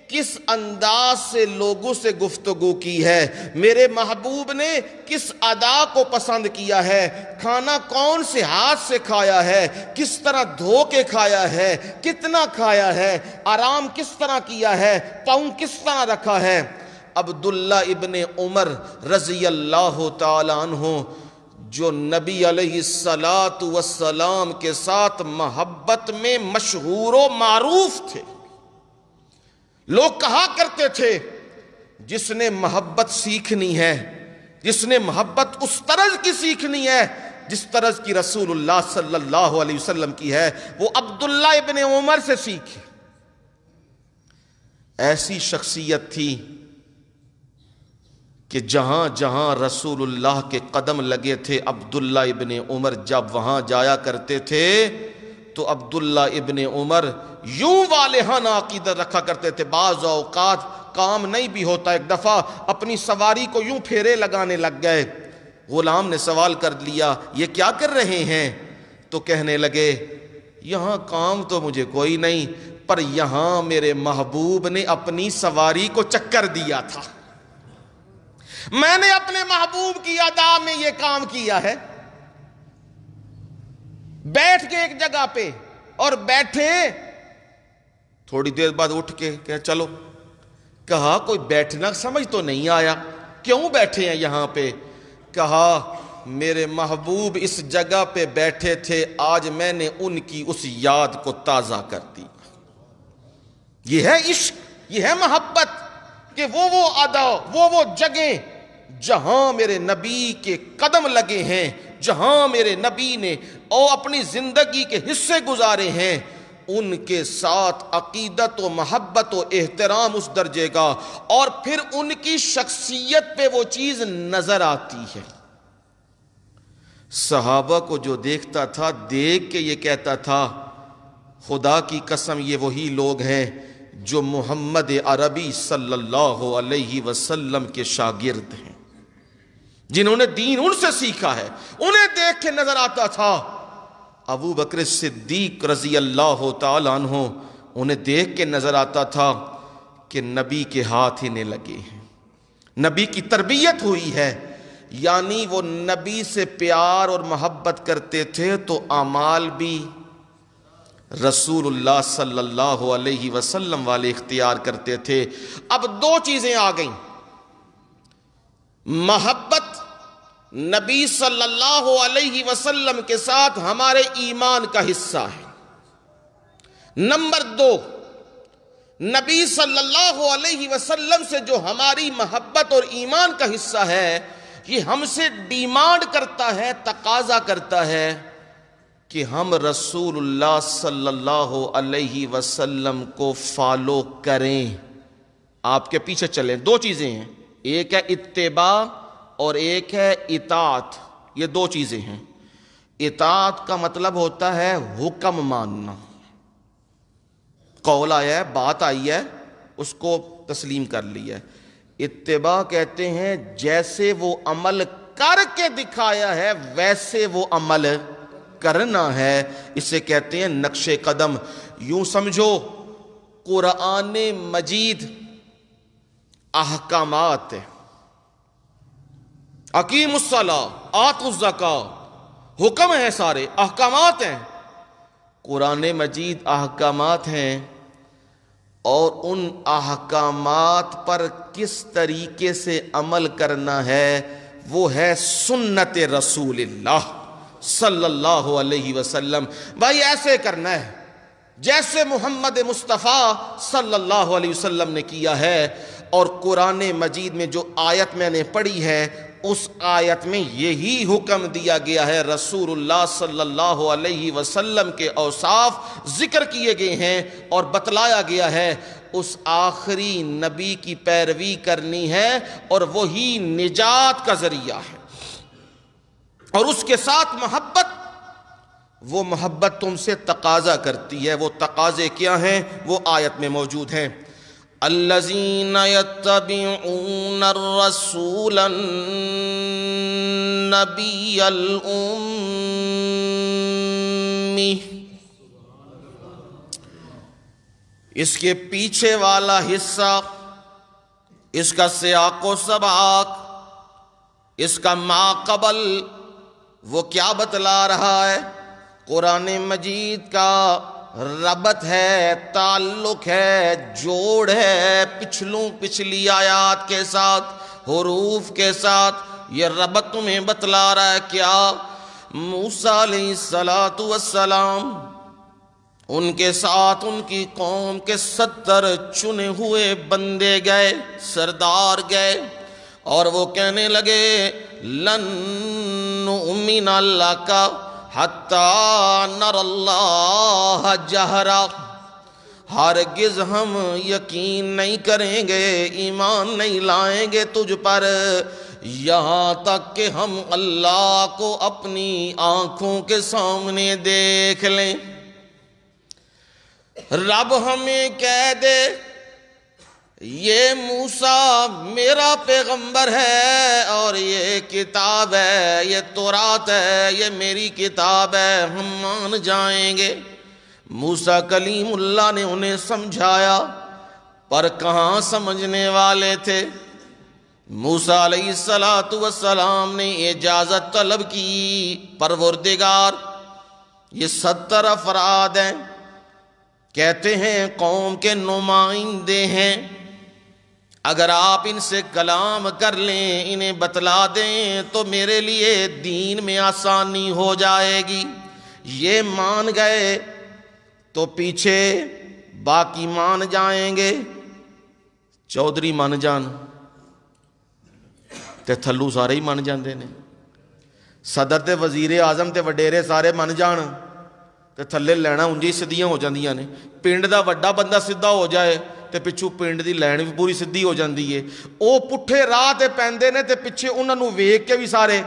کس انداز سے لوگوں سے گفتگو کی ہے، میرے محبوب نے کس ادا کو پسند کیا ہے، کھانا کون سے ہاتھ سے کھایا ہے، کس طرح دھو کے کھایا ہے، کتنا کھایا ہے، آرام کس طرح کیا ہے، پاؤں کس طرح رکھا ہے۔ عبداللہ ابن عمر رضی اللہ تعالی عنہ، جو نبی علیہ السلام کے ساتھ محبت میں مشہور و معروف تھے، لوگ کہا کرتے تھے جس نے محبت سیکھنی ہے، جس نے محبت اس طرز کی سیکھنی ہے جس طرز کی رسول اللہ صلی اللہ علیہ وسلم کی ہے، وہ عبداللہ ابن عمر سے سیکھے۔ ایسی شخصیت تھی کہ جہاں جہاں رسول اللہ کے قدم لگے تھے، عبداللہ ابن عمر جب وہاں جایا کرتے تھے تو عبداللہ ابن عمر یوں والہانہ عقیدت رکھا کرتے تھے۔ بعض اوقات کام نہیں بھی ہوتا، ایک دفعہ اپنی سواری کو یوں پھیرے لگانے لگ گئے، غلام نے سوال کر لیا یہ کیا کر رہے ہیں؟ تو کہنے لگے یہاں کام تو مجھے کوئی نہیں، پر یہاں میرے محبوب نے اپنی سواری کو چکر دیا تھا، میں نے اپنے محبوب کی ادا میں یہ کام کیا ہے۔ بیٹھ کے ایک جگہ پہ، اور بیٹھے تھوڑی دیر بعد اٹھ کے کہ چلو، کہا کوئی بیٹھنا سمجھ تو نہیں آیا، کیوں بیٹھے ہیں یہاں پہ؟ کہا میرے محبوب اس جگہ پہ بیٹھے تھے، آج میں نے ان کی اس یاد کو تازہ کر دی۔ یہ ہے عشق، یہ ہے محبت، کہ وہ ادا، وہ جگہیں جہاں میرے نبی کے قدم لگے ہیں، جہاں میرے نبی نے اپنی زندگی کے حصے گزارے ہیں، ان کے ساتھ عقیدت و محبت و احترام اس درجے کا، اور پھر ان کی شخصیت پہ وہ چیز نظر آتی ہے۔ صحابہ کو جو دیکھتا تھا، دیکھ کے یہ کہتا تھا خدا کی قسم یہ وہی لوگ ہیں جو محمد عربی صلی اللہ علیہ وسلم کے شاگرد ہیں، جنہوں نے دین ان سے سیکھا ہے۔ انہیں دیکھ کے نظر آتا تھا ابو بکر صدیق رضی اللہ تعالی عنہ، انہیں دیکھ کے نظر آتا تھا کہ نبی کے ہاتھ ہی لگے ہیں، نبی کی تربیت ہوئی ہے، یعنی وہ نبی سے پیار اور محبت کرتے تھے تو اعمال بھی رسول اللہ صلی اللہ علیہ وسلم والے اختیار کرتے تھے۔ اب دو چیزیں آ گئیں، محبت نبی صلی اللہ علیہ وسلم کے ساتھ ہمارے ایمان کا حصہ ہے۔ نمبر دو، نبی صلی اللہ علیہ وسلم سے جو ہماری محبت اور ایمان کا حصہ ہے، یہ ہم سے ڈیمانڈ کرتا ہے، تقاضا کرتا ہے کہ ہم رسول اللہ صلی اللہ علیہ وسلم کو فالو کریں، آپ کے پیچھے چلیں۔ دو چیزیں ہیں، ایک ہے اتباع اور ایک ہے اطاعت، یہ دو چیزیں ہیں۔ اطاعت کا مطلب ہوتا ہے حکم ماننا، قول آیا ہے، بات آئی ہے، اس کو تسلیم کر لیا ہے۔ اتباع کہتے ہیں جیسے وہ عمل کر کے دکھایا ہے ویسے وہ عمل کرنا ہے، اسے کہتے ہیں نقش قدم۔ یوں سمجھو قرآن مجید احکامات، اقیموا الصلاۃ آتوا الزکاۃ، حکم ہیں، سارے احکامات ہیں، قرآن مجید احکامات ہیں، اور ان احکامات پر کس طریقے سے عمل کرنا ہے وہ ہے سنت رسول اللہ صلی اللہ علیہ وسلم۔ بھائی ایسے کرنا ہے جیسے محمد مصطفیٰ صلی اللہ علیہ وسلم نے کیا ہے، اور قرآن مجید میں جو آیت میں نے پڑھی ہے اس آیت میں یہی حکم دیا گیا ہے، رسول اللہ صلی اللہ علیہ وسلم کے اوصاف ذکر کیے گئے ہیں اور بتلایا گیا ہے، اس آخری نبی کی پیروی کرنی ہے اور وہی نجات کا ذریعہ ہے۔ اور اس کے ساتھ محبت، وہ محبت تم سے تقاضا کرتی ہے. وہ تقاضے کیا ہیں؟ وہ آیت میں موجود ہیں. الذین یتبعون الرسول النبی الأمی. اس کے پیچھے والا حصہ، اس کا سیاق و سباق، اس کا ما قبل وہ کیا بتلا رہا ہے؟ قرآن مجید کا ربط ہے، تعلق ہے، جوڑ ہے پچھلی آیات کے ساتھ، حروف کے ساتھ. یہ ربط تمہیں بتلا رہا ہے کیا؟ موسیٰ علیہ السلام ان کے ساتھ ان کی قوم کے 70 چنے ہوئے بندے گئے، سردار گئے، اور وہ کہنے لگے لن نؤمن لک حتی نر اللہ جہرا. ہرگز ہم یقین نہیں کریں گے، ایمان نہیں لائیں گے تجھ پر یہاں تک کہ ہم اللہ کو اپنی آنکھوں کے سامنے دیکھ لیں. رب ہمیں کہہ دے یہ موسیٰ میرا پیغمبر ہے اور یہ کتاب ہے، یہ تورات ہے، یہ میری کتاب ہے، ہم مان جائیں گے. موسیٰ کلیم اللہ نے انہیں سمجھایا، پر کہاں سمجھنے والے تھے. موسیٰ علیہ السلام نے اجازت طلب کی، پروردگار یہ 70 افراد ہیں، کہتے ہیں قوم کے نمائندے ہیں، اگر آپ ان سے کلام کر لیں، انہیں بتلا دیں تو میرے لیے دین میں آسانی ہو جائے گی. یہ مان گئے تو پیچھے باقی مان جائیں گے. چودھری مان جان تے تھلو سارے ہی مان جاندے نے، صدر تے وزیر اعظم تے وڈیرے سارے مان جان تے تھلے لینا انجی سدھیاں ہو جاندیاں نے. پنڈ دا وڈا بندہ سدھا ہو جائے تے پچھو پنڈ دی لین بھی پوری سدھی ہو جاندی ہے. او پٹھے راہ تے پیندے نے تے پچھے انہاں نوں ویکھ کے بھی سارے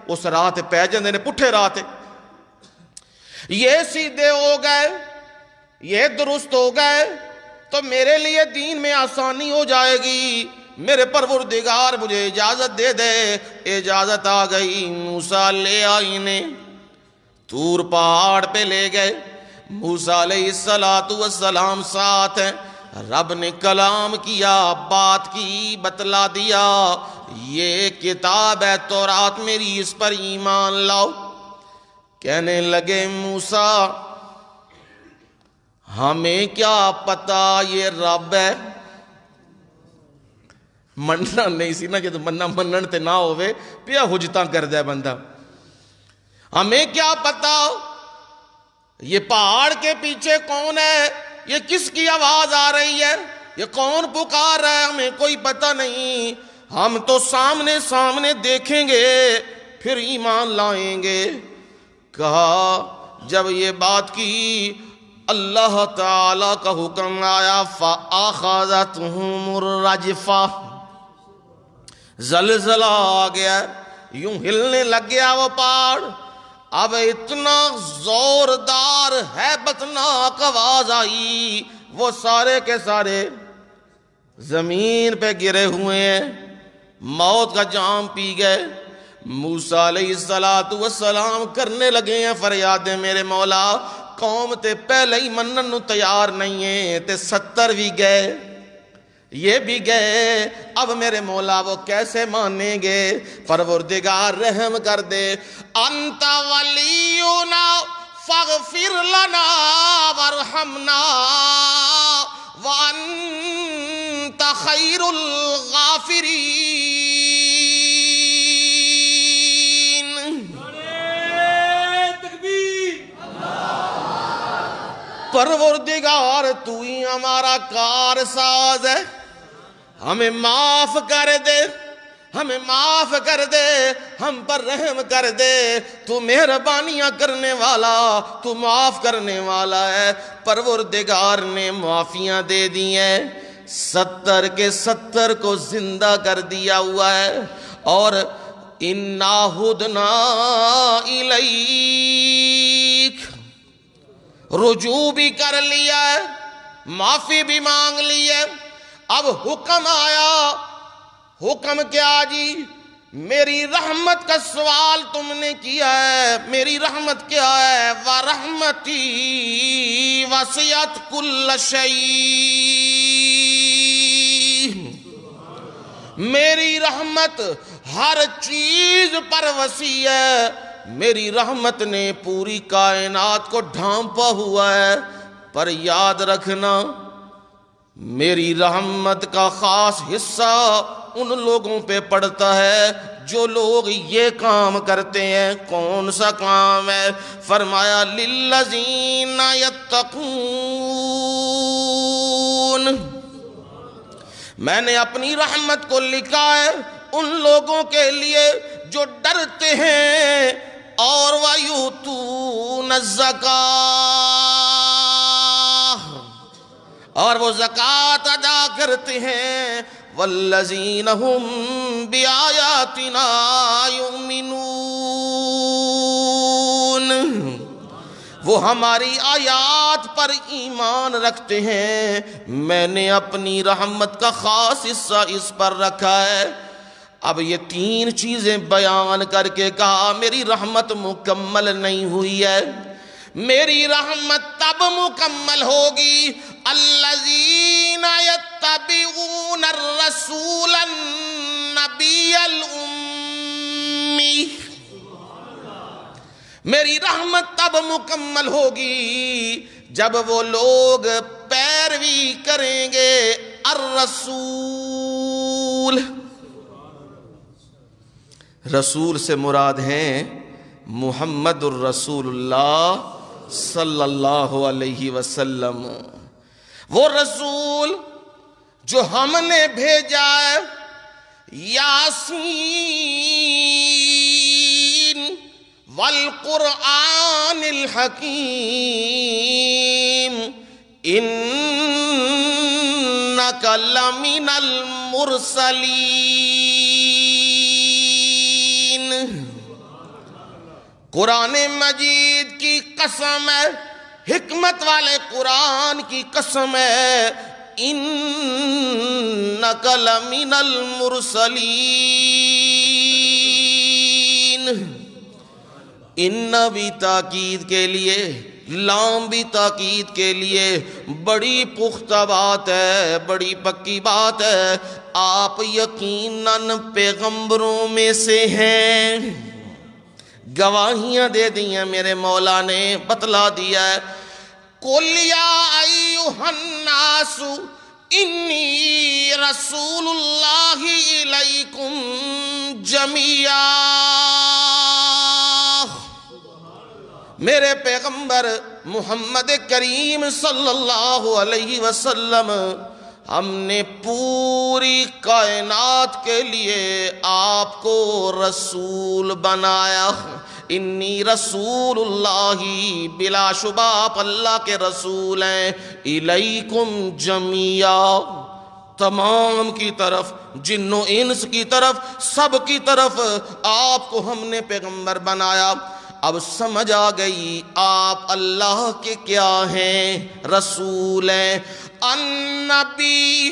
اس راہ تے پہ جاندے نے، پٹھے راہ تے. یہ سیدھے ہو گئے، یہ درست ہو گئے تو میرے لیے دین میں آسانی ہو جائے گی. میرے پروردگار مجھے اجازت دے دے. اجازت آ گئی. موسیٰ لے آئی نے، طور پہاڑ پہ لے گئے. موسیٰ علیہ السلام ساتھ ہیں. رب نے کلام کیا، بات کی، بتلا دیا یہ کتاب ہے تورات میری، اس پر ایمان لاؤ. کہنے لگے موسیٰ ہمیں کیا پتا یہ رب ہے. مننا نہیں سی نا، جب منن تے نہ ہوئے پیا حجتاں کردہ ہے بندہ. ہمیں کیا پتا یہ پہاڑ کے پیچھے کون ہے، یہ کس کی آواز آ رہی ہے، یہ کون پکار رہا ہے، ہمیں کوئی پتہ نہیں. ہم تو سامنے سامنے دیکھیں گے پھر ایمان لائیں گے. کہا جب یہ بات کی اللہ تعالیٰ کا حکم آیا فَأَخَذَتْهُمُ الرَّجْفَةُ. زلزلہ آ گیا، یوں ہلنے لگ گیا وہ پہاڑ. اب اتنا زوردار ہیبتناک آواز آئی، وہ سارے کے سارے زمین پہ گرے ہوئے ہیں، موت کا جام پی گئے. موسیٰ علیہ السلام کرنے لگے ہیں فریادیں، میرے مولا قوم تے پہلے ہی منن نو تیار نہیں ہیں تے 70 بھی گئے، یہ بھی گئے، اب میرے مولا وہ کیسے مانیں گے. پروردگار رحم کر دے. انت ولینا فاغفر لنا وارحمنا وانت خیر الغافرین. پروردگار تو ہی ہمارا کار ساز ہے، ہمیں معاف کر دے، ہمیں معاف کر دے، ہم پر رحم کر دے. تو مہربانیاں کرنے والا، تو معاف کرنے والا ہے. پروردگار نے معافیاں دے دی ہیں، 70 کے 70 کو زندہ کر دیا ہوا ہے. اور انا ہدنا الیک، رجوع بھی کر لیا ہے، معافی بھی مانگ لی ہے، اب حکم آیا۔ حکم کیا جی؟ میری رحمت کا سوال تم نے کیا ہے، میری رحمت کیا ہے؟ وَرَحْمَتِي وَسِعَتْ كُلَّ شَيْءٍ، میری رحمت ہر چیز پر وسیع ہے، میری رحمت نے پوری کائنات کو ڈھانپا ہوا ہے۔ پر یاد رکھنا، میری رحمت کا خاص حصہ ان لوگوں پہ پڑتا ہے جو لوگ یہ کام کرتے ہیں۔ کون سا کام ہے؟ فرمایا للذین یتقون، میں نے اپنی رحمت کو لکھا ہے ان لوگوں کے لیے جو ڈرتے ہیں اور وَيُؤْتُونَ الزَّکاۃ، اور وہ زکوٰۃ ادا کرتے ہیں۔ وَالَّذِينَ هُمْ بِآيَاتِنَا يُؤْمِنُونَ، وہ ہماری آیات پر ایمان رکھتے ہیں۔ میں نے اپنی رحمت کا خاص حصہ اس پر رکھا ہے۔ اب یہ تین چیزیں بیان کر کے کہا میری رحمت مکمل نہیں ہوئی ہے۔ میری رحمت تب مکمل ہوگی الذین یتبعون الرسول النبی الأمی، میری رحمت تب مکمل ہوگی جب وہ لوگ پیروی کریں گے الرسول۔ رسول سے مراد ہیں محمد الرسول اللہ صلی اللہ علیہ وسلم، وہ رسول جو ہم نے بھیجا ہے۔ یاسین والقرآن الحکیم انک لمن المرسلین، قرآن مجید کی قسم ہے، حکمت والے قرآن کی قسم ہے، انک لمن المرسلین۔ ان بھی تاکید کے لیے، لام بھی تاکید کے لیے بڑی پختہ بات ہے، بڑی پکی بات ہے۔ آپ یقیناً پیغمبروں میں سے ہیں، گواہیاں دے دی ہیں، میرے مولا نے بتلا دیا ہے۔ قُلْ يَا أَيُّهَا النَّاسُ إِنِّي رَسُولُ اللَّهِ إِلَيْكُمْ جَمِيعًا، میرے پیغمبر محمد کریم صلی اللہ علیہ وسلم، ہم نے پوری کائنات کے لیے آپ کو رسول بنایا۔ انی رسول اللہ، بلا شبہ آپ اللہ کے رسول ہیں۔ الیکم جمیعا، تمام کی طرف، جن و انس کی طرف، سب کی طرف آپ کو ہم نے پیغمبر بنایا۔ اب سمجھ آ گئی آپ اللہ کے کیا ہیں؟ رسول ہیں۔ النبی،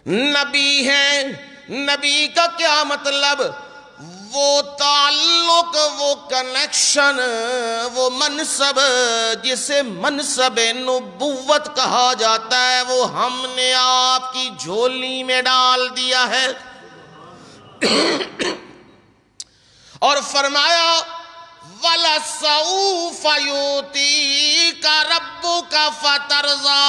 نبی ہیں۔ نبی کا کیا مطلب؟ وہ تعلق، وہ کنیکشن، وہ منصب جسے منصب نبوت کہا جاتا ہے، وہ ہم نے آپ کی جھولی میں ڈال دیا ہے۔ اور فرمایا وَلَسَوْفَ يُؤْتِيكَ رَبُّكَ فَتَرْضَىٰ،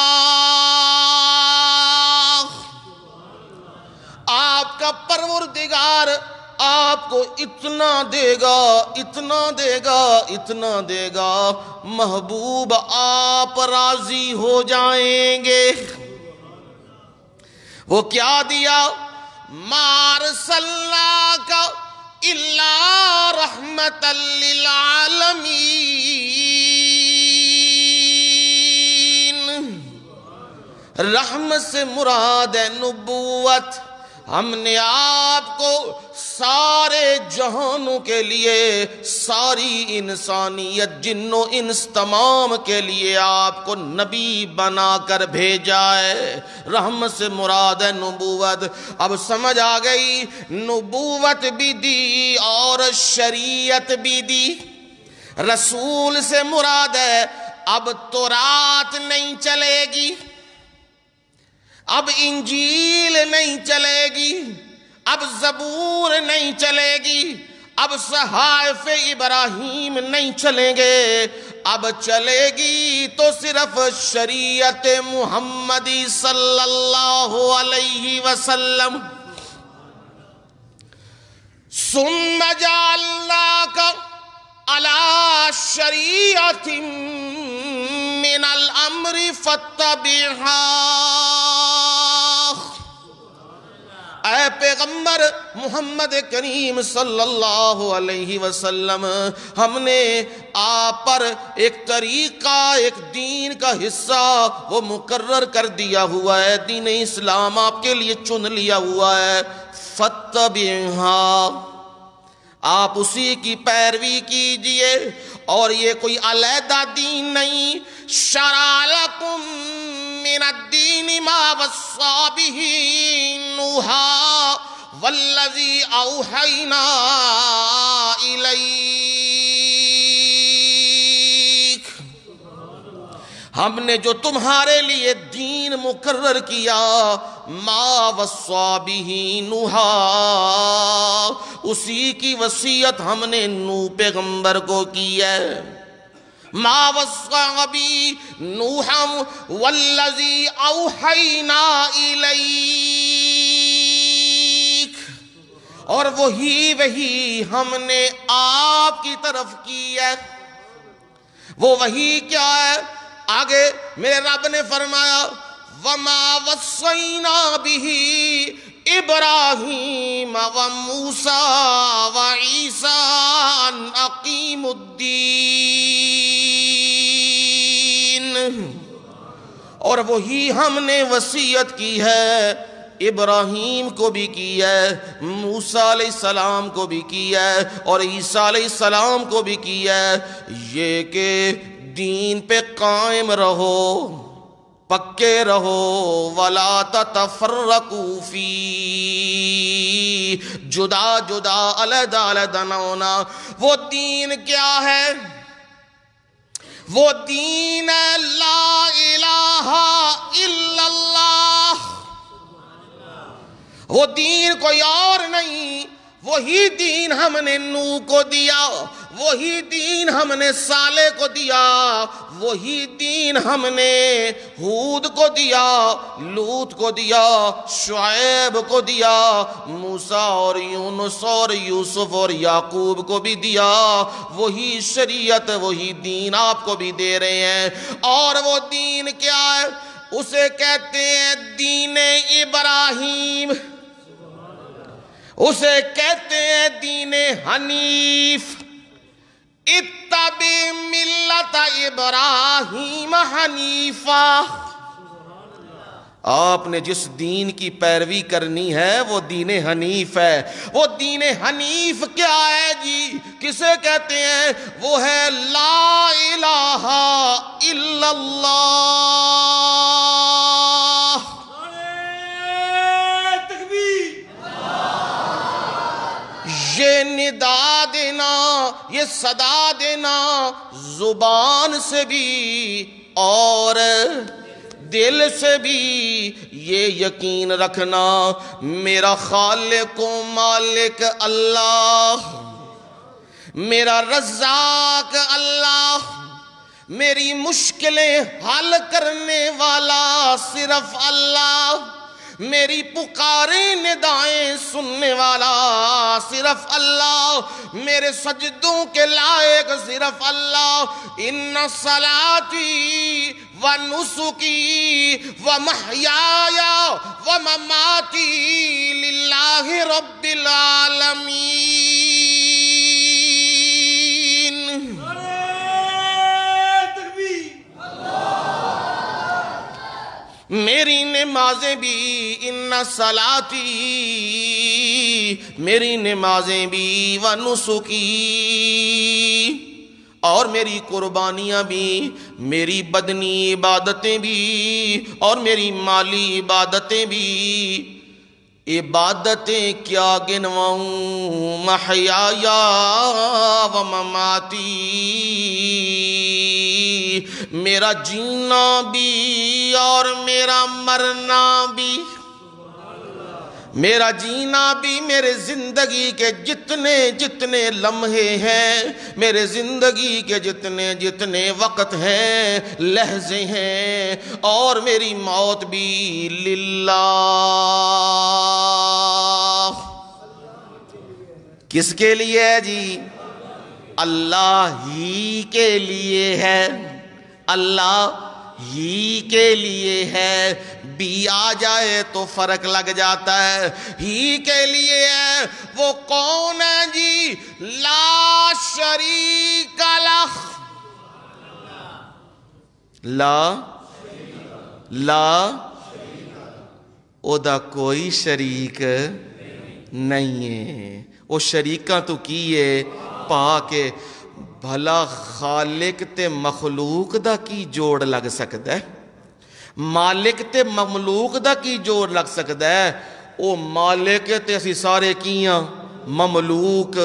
آپ کا پروردگار آپ کو اتنا دے گا، اتنا دے گا، اتنا دے گا، محبوب آپ راضی ہو جائیں گے۔ وہ کیا دیا؟ مَا أَرْسَلْنَاكَ إِلَّا رَحْمَةً لِّلْعَالَمِينَ، رحمت سے مراد ہے نبوت، ہم نے آپ کو سارے جہانوں کے لیے، ساری انسانیت جن و انس تمام کے لیے آپ کو نبی بنا کر بھیجا ہے۔ رحمت سے مراد ہے نبوت۔ اب سمجھ آ گئی، نبوت بھی دی اور شریعت بھی دی۔ رسول سے مراد ہے اب تورات نہیں چلے گی، اب انجیل نہیں چلے گی، اب زبور نہیں چلے گی، اب صحائف ابراہیم نہیں چلیں گے، اب چلے گی تو صرف شریعت محمدی صلی اللہ علیہ وسلم۔ ثم جعلناک علی شریعت من الامر فاتبعها۔ اے پیغمبر محمد کریم صلی اللہ علیہ وسلم، ہم نے آپ پر ایک طریقہ، ایک دین کا حصہ وہ مقرر کر دیا ہوا ہے، دین اسلام آپ کے لیے چن لیا ہوا ہے۔ فاتبعها، آپ اسی کی پیروی کیجئے، اور یہ کوئی علیحدہ دین نہیں۔ شرع لکم من الدین ما وصى به نوحا والذی اوحینا الیک۔ ہم نے جو تمہارے لیے دین مقرر کیا، ما وصى به نوحا، اسی کی وصیت ہم نے نوح پیغمبر کو کی ہے۔ ما وصى به نوحا والذی اوحینا الیک، اور وہی ہم نے آپ کی طرف کی ہے۔ وہ وحی کیا ہے؟ آگے میرے رب نے فرمایا وَمَا وَصَّيْنَا بِهِ إِبْرَاهِيمَ وَمُوسَى وَعِيسَىٰ أَنْ أَقِيمُوا الدِّينَ، اور وہی ہم نے وصیت کی ہے، ابراہیم کو بھی کی ہے، موسیٰ علیہ السلام کو بھی کی ہے، اور عیسیٰ علیہ السلام کو بھی کی ہے، یہ کہ دین پہ قائم رہو، پکے رہو، وَلَا تَتَفَرَّقُوا فِيهِ، جدا جدا علیحدہ علیحدہ نہ ہونا۔ وہ دین کیا ہے؟ وہ دین لا الہ الا اللہ، وہ دین کوئی اور نہیں۔ وہی دین ہم نے نوح کو دیا، وہی دین ہم نے صالح کو دیا، وہی دین ہم نے ہود کو دیا، لوط کو دیا، شعیب کو دیا، موسیٰ اور یونس اور یوسف اور یعقوب کو بھی دیا۔ وہی شریعت، وہی دین آپ کو بھی دے رہے ہیں۔ اور وہ دین کیا ہے؟ اسے کہتے ہیں دین ابراہیم، اسے کہتے ہیں دین حنیف۔ اتبع ملت ابراہیم حنیفا، آپ نے جس دین کی پیروی کرنی ہے وہ دین حنیف ہے۔ وہ دین حنیف کیا ہے جی؟ کسے کہتے ہیں؟ وہ ہے لا الہ الا اللہ۔ یہ ندا دینا، یہ صدا دینا زبان سے بھی اور دل سے بھی، یہ یقین رکھنا میرا خالق و مالک اللہ، میرا رزاق اللہ، میری مشکلیں حل کرنے والا صرف اللہ، میری پکاریں ندائیں سننے والا صرف اللہ، میرے سجدوں کے لائق صرف اللہ۔ ان صلاتی و نسکی و محیایا و مماتی للہ رب العالمین۔ میری نمازیں بھی ان صلاتی، میری نمازیں بھی ونسکی، اور میری قربانیاں بھی، میری بدنی عبادتیں بھی اور میری مالی عبادتیں بھی، عبادتیں کیا گنواؤں، محیایا و مماتی، میرا جینا بھی اور میرا مرنا بھی، میرا جینا بھی، میرے زندگی کے جتنے جتنے لمحے ہیں، میرے زندگی کے جتنے جتنے وقت ہیں، لحظے ہیں، اور میری موت بھی للہ، کس کے لیے ہے جی؟ اللہ ہی کے لیے ہے، اللہ ہی کے لیے ہے، بھی آ جائے تو فرق لگ جاتا ہے، ہی کے لیے ہے۔ وہ کون ہے جی؟ لا شریک لہ، لا او دا کوئی شریک نہیں ہے، وہ شریکاں تو کیے پا کے، بھلا خالق تے مخلوق دا کی جوڑ لگ سکتا ہے؟ مالک تے مملوک دا کی جوڑ لگ سکتا ہے؟ او مالک تے اسی سارے کیاں مملوک،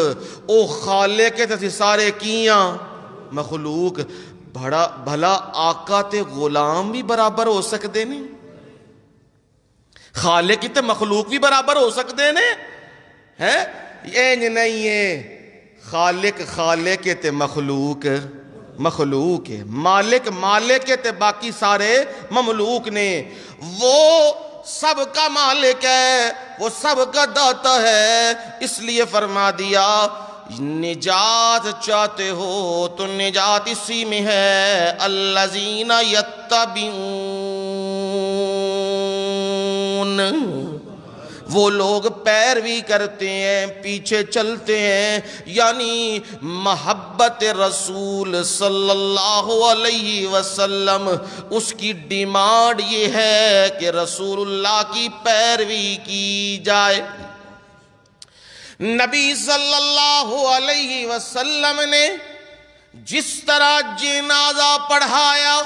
او خالق تے اسی سارے کیاں مخلوق، بھلا آقا تے غلام بھی برابر ہو سکتے نہیں؟ خالق تے مخلوق بھی برابر ہو سکتے ہیں؟ یہ نہیں ہے، خالق خالق تے مخلوق مخلوق ہے، مالک مالک تے باقی سارے مملوک نے۔ وہ سب کا مالک ہے، وہ سب کا داتا ہے، اس لیے فرما دیا نجات چاہتے ہو تو نجات اسی میں ہے، الذین یتبعون، وہ لوگ پیروی کرتے ہیں، پیچھے چلتے ہیں، یعنی محبت رسول صلی اللہ علیہ وسلم، اس کی ڈیمانڈ یہ ہے کہ رسول اللہ کی پیروی کی جائے۔ نبی صلی اللہ علیہ وسلم نے جس طرح جنازہ پڑھایا،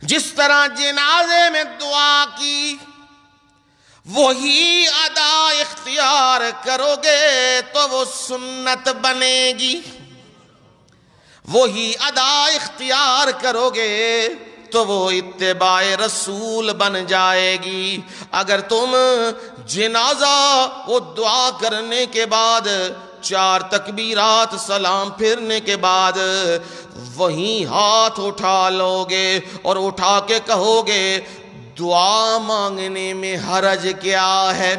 جس طرح جنازے میں دعا کی، وہی ادا اختیار کرو گے تو وہ سنت بنے گی، وہی ادا اختیار کرو گے تو وہ اتباع رسول بن جائے گی۔ اگر تم جنازہ وہ دعا کرنے کے بعد 4 تکبیرات سلام پھرنے کے بعد وہیں ہاتھ اٹھا لو گے اور اٹھا کے کہو گے دعا مانگنے میں حرج کیا ہے؟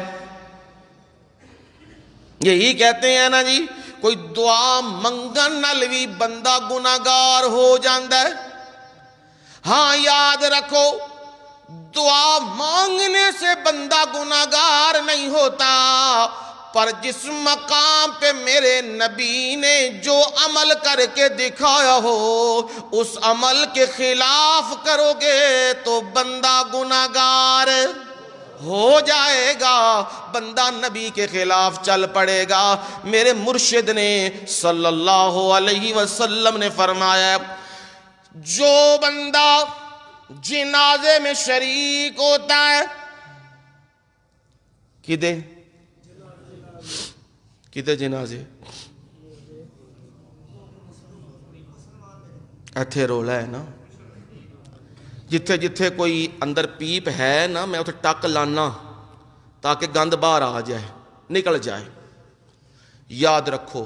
یہی کہتے ہیں نا جی، کوئی دعا منگن نال بھی بندہ گناہگار ہو جاندہ ہے۔ ہاں یاد رکھو، دعا مانگنے سے بندہ گناہگار نہیں ہوتا، پر جس مقام پہ میرے نبی نے جو عمل کر کے دکھایا ہو، اس عمل کے خلاف کرو گے تو بندہ گناہگار ہو جائے گا، بندہ نبی کے خلاف چل پڑے گا۔ میرے مرشد نے صلی اللہ علیہ وسلم نے فرمایا، جو بندہ جنازے میں شریک ہوتا ہے، کدے جنازے ایتھے رولا ہے نا، جتھے جتھے کوئی اندر پیپ ہے نا، میں اتھے ٹک لانا تاکہ گند باہر آ جائے، نکل جائے۔ یاد رکھو،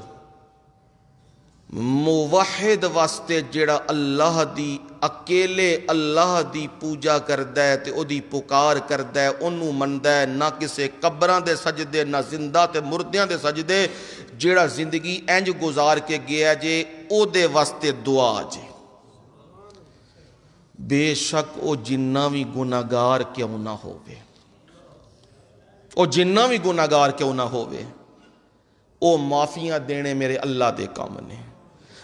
موحد واسطے جیڑا اللہ دی اکیلے اللہ دی پوجا کردہ ہے تے او دی پکار کردہ ہے، انہوں مندہ ہے، نہ کسے قبران دے سجدے، نہ زندہ تے مردیاں دے سجدے، جیڑا زندگی انج گزار کے گیا جے او دے واسطے دعا جے، بے شک او جنہ بھی گناہگار کیوں نہ ہووے، او جنہ بھی گناہگار کیوں نہ ہووے، او معافیاں دینے میرے اللہ دے کام نے۔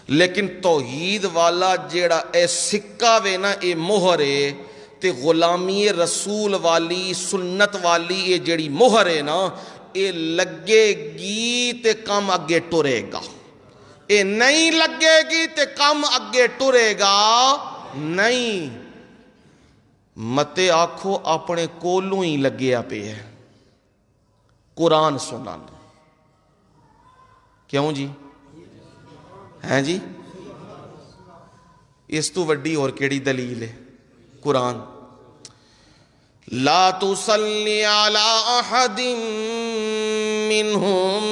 لیکن توحید والا جیڑا اے سکہ وے نا اے مہر ہے تے غلامی رسول والی سنت والی اے جیڑی مہر ہے نا اے لگے گی تے کم اگے ٹرے گا، اے نہیں لگے گی تے کم اگے ٹرے گا نہیں۔ متے آکھو اپنے کولوں ہی لگیا پہ ہے قرآن سنانا، کیوں جی ہیں جی؟ اس تو وڈی اور کیڑی دلیل ہے؟ قرآن لا تصلی علی احد منہم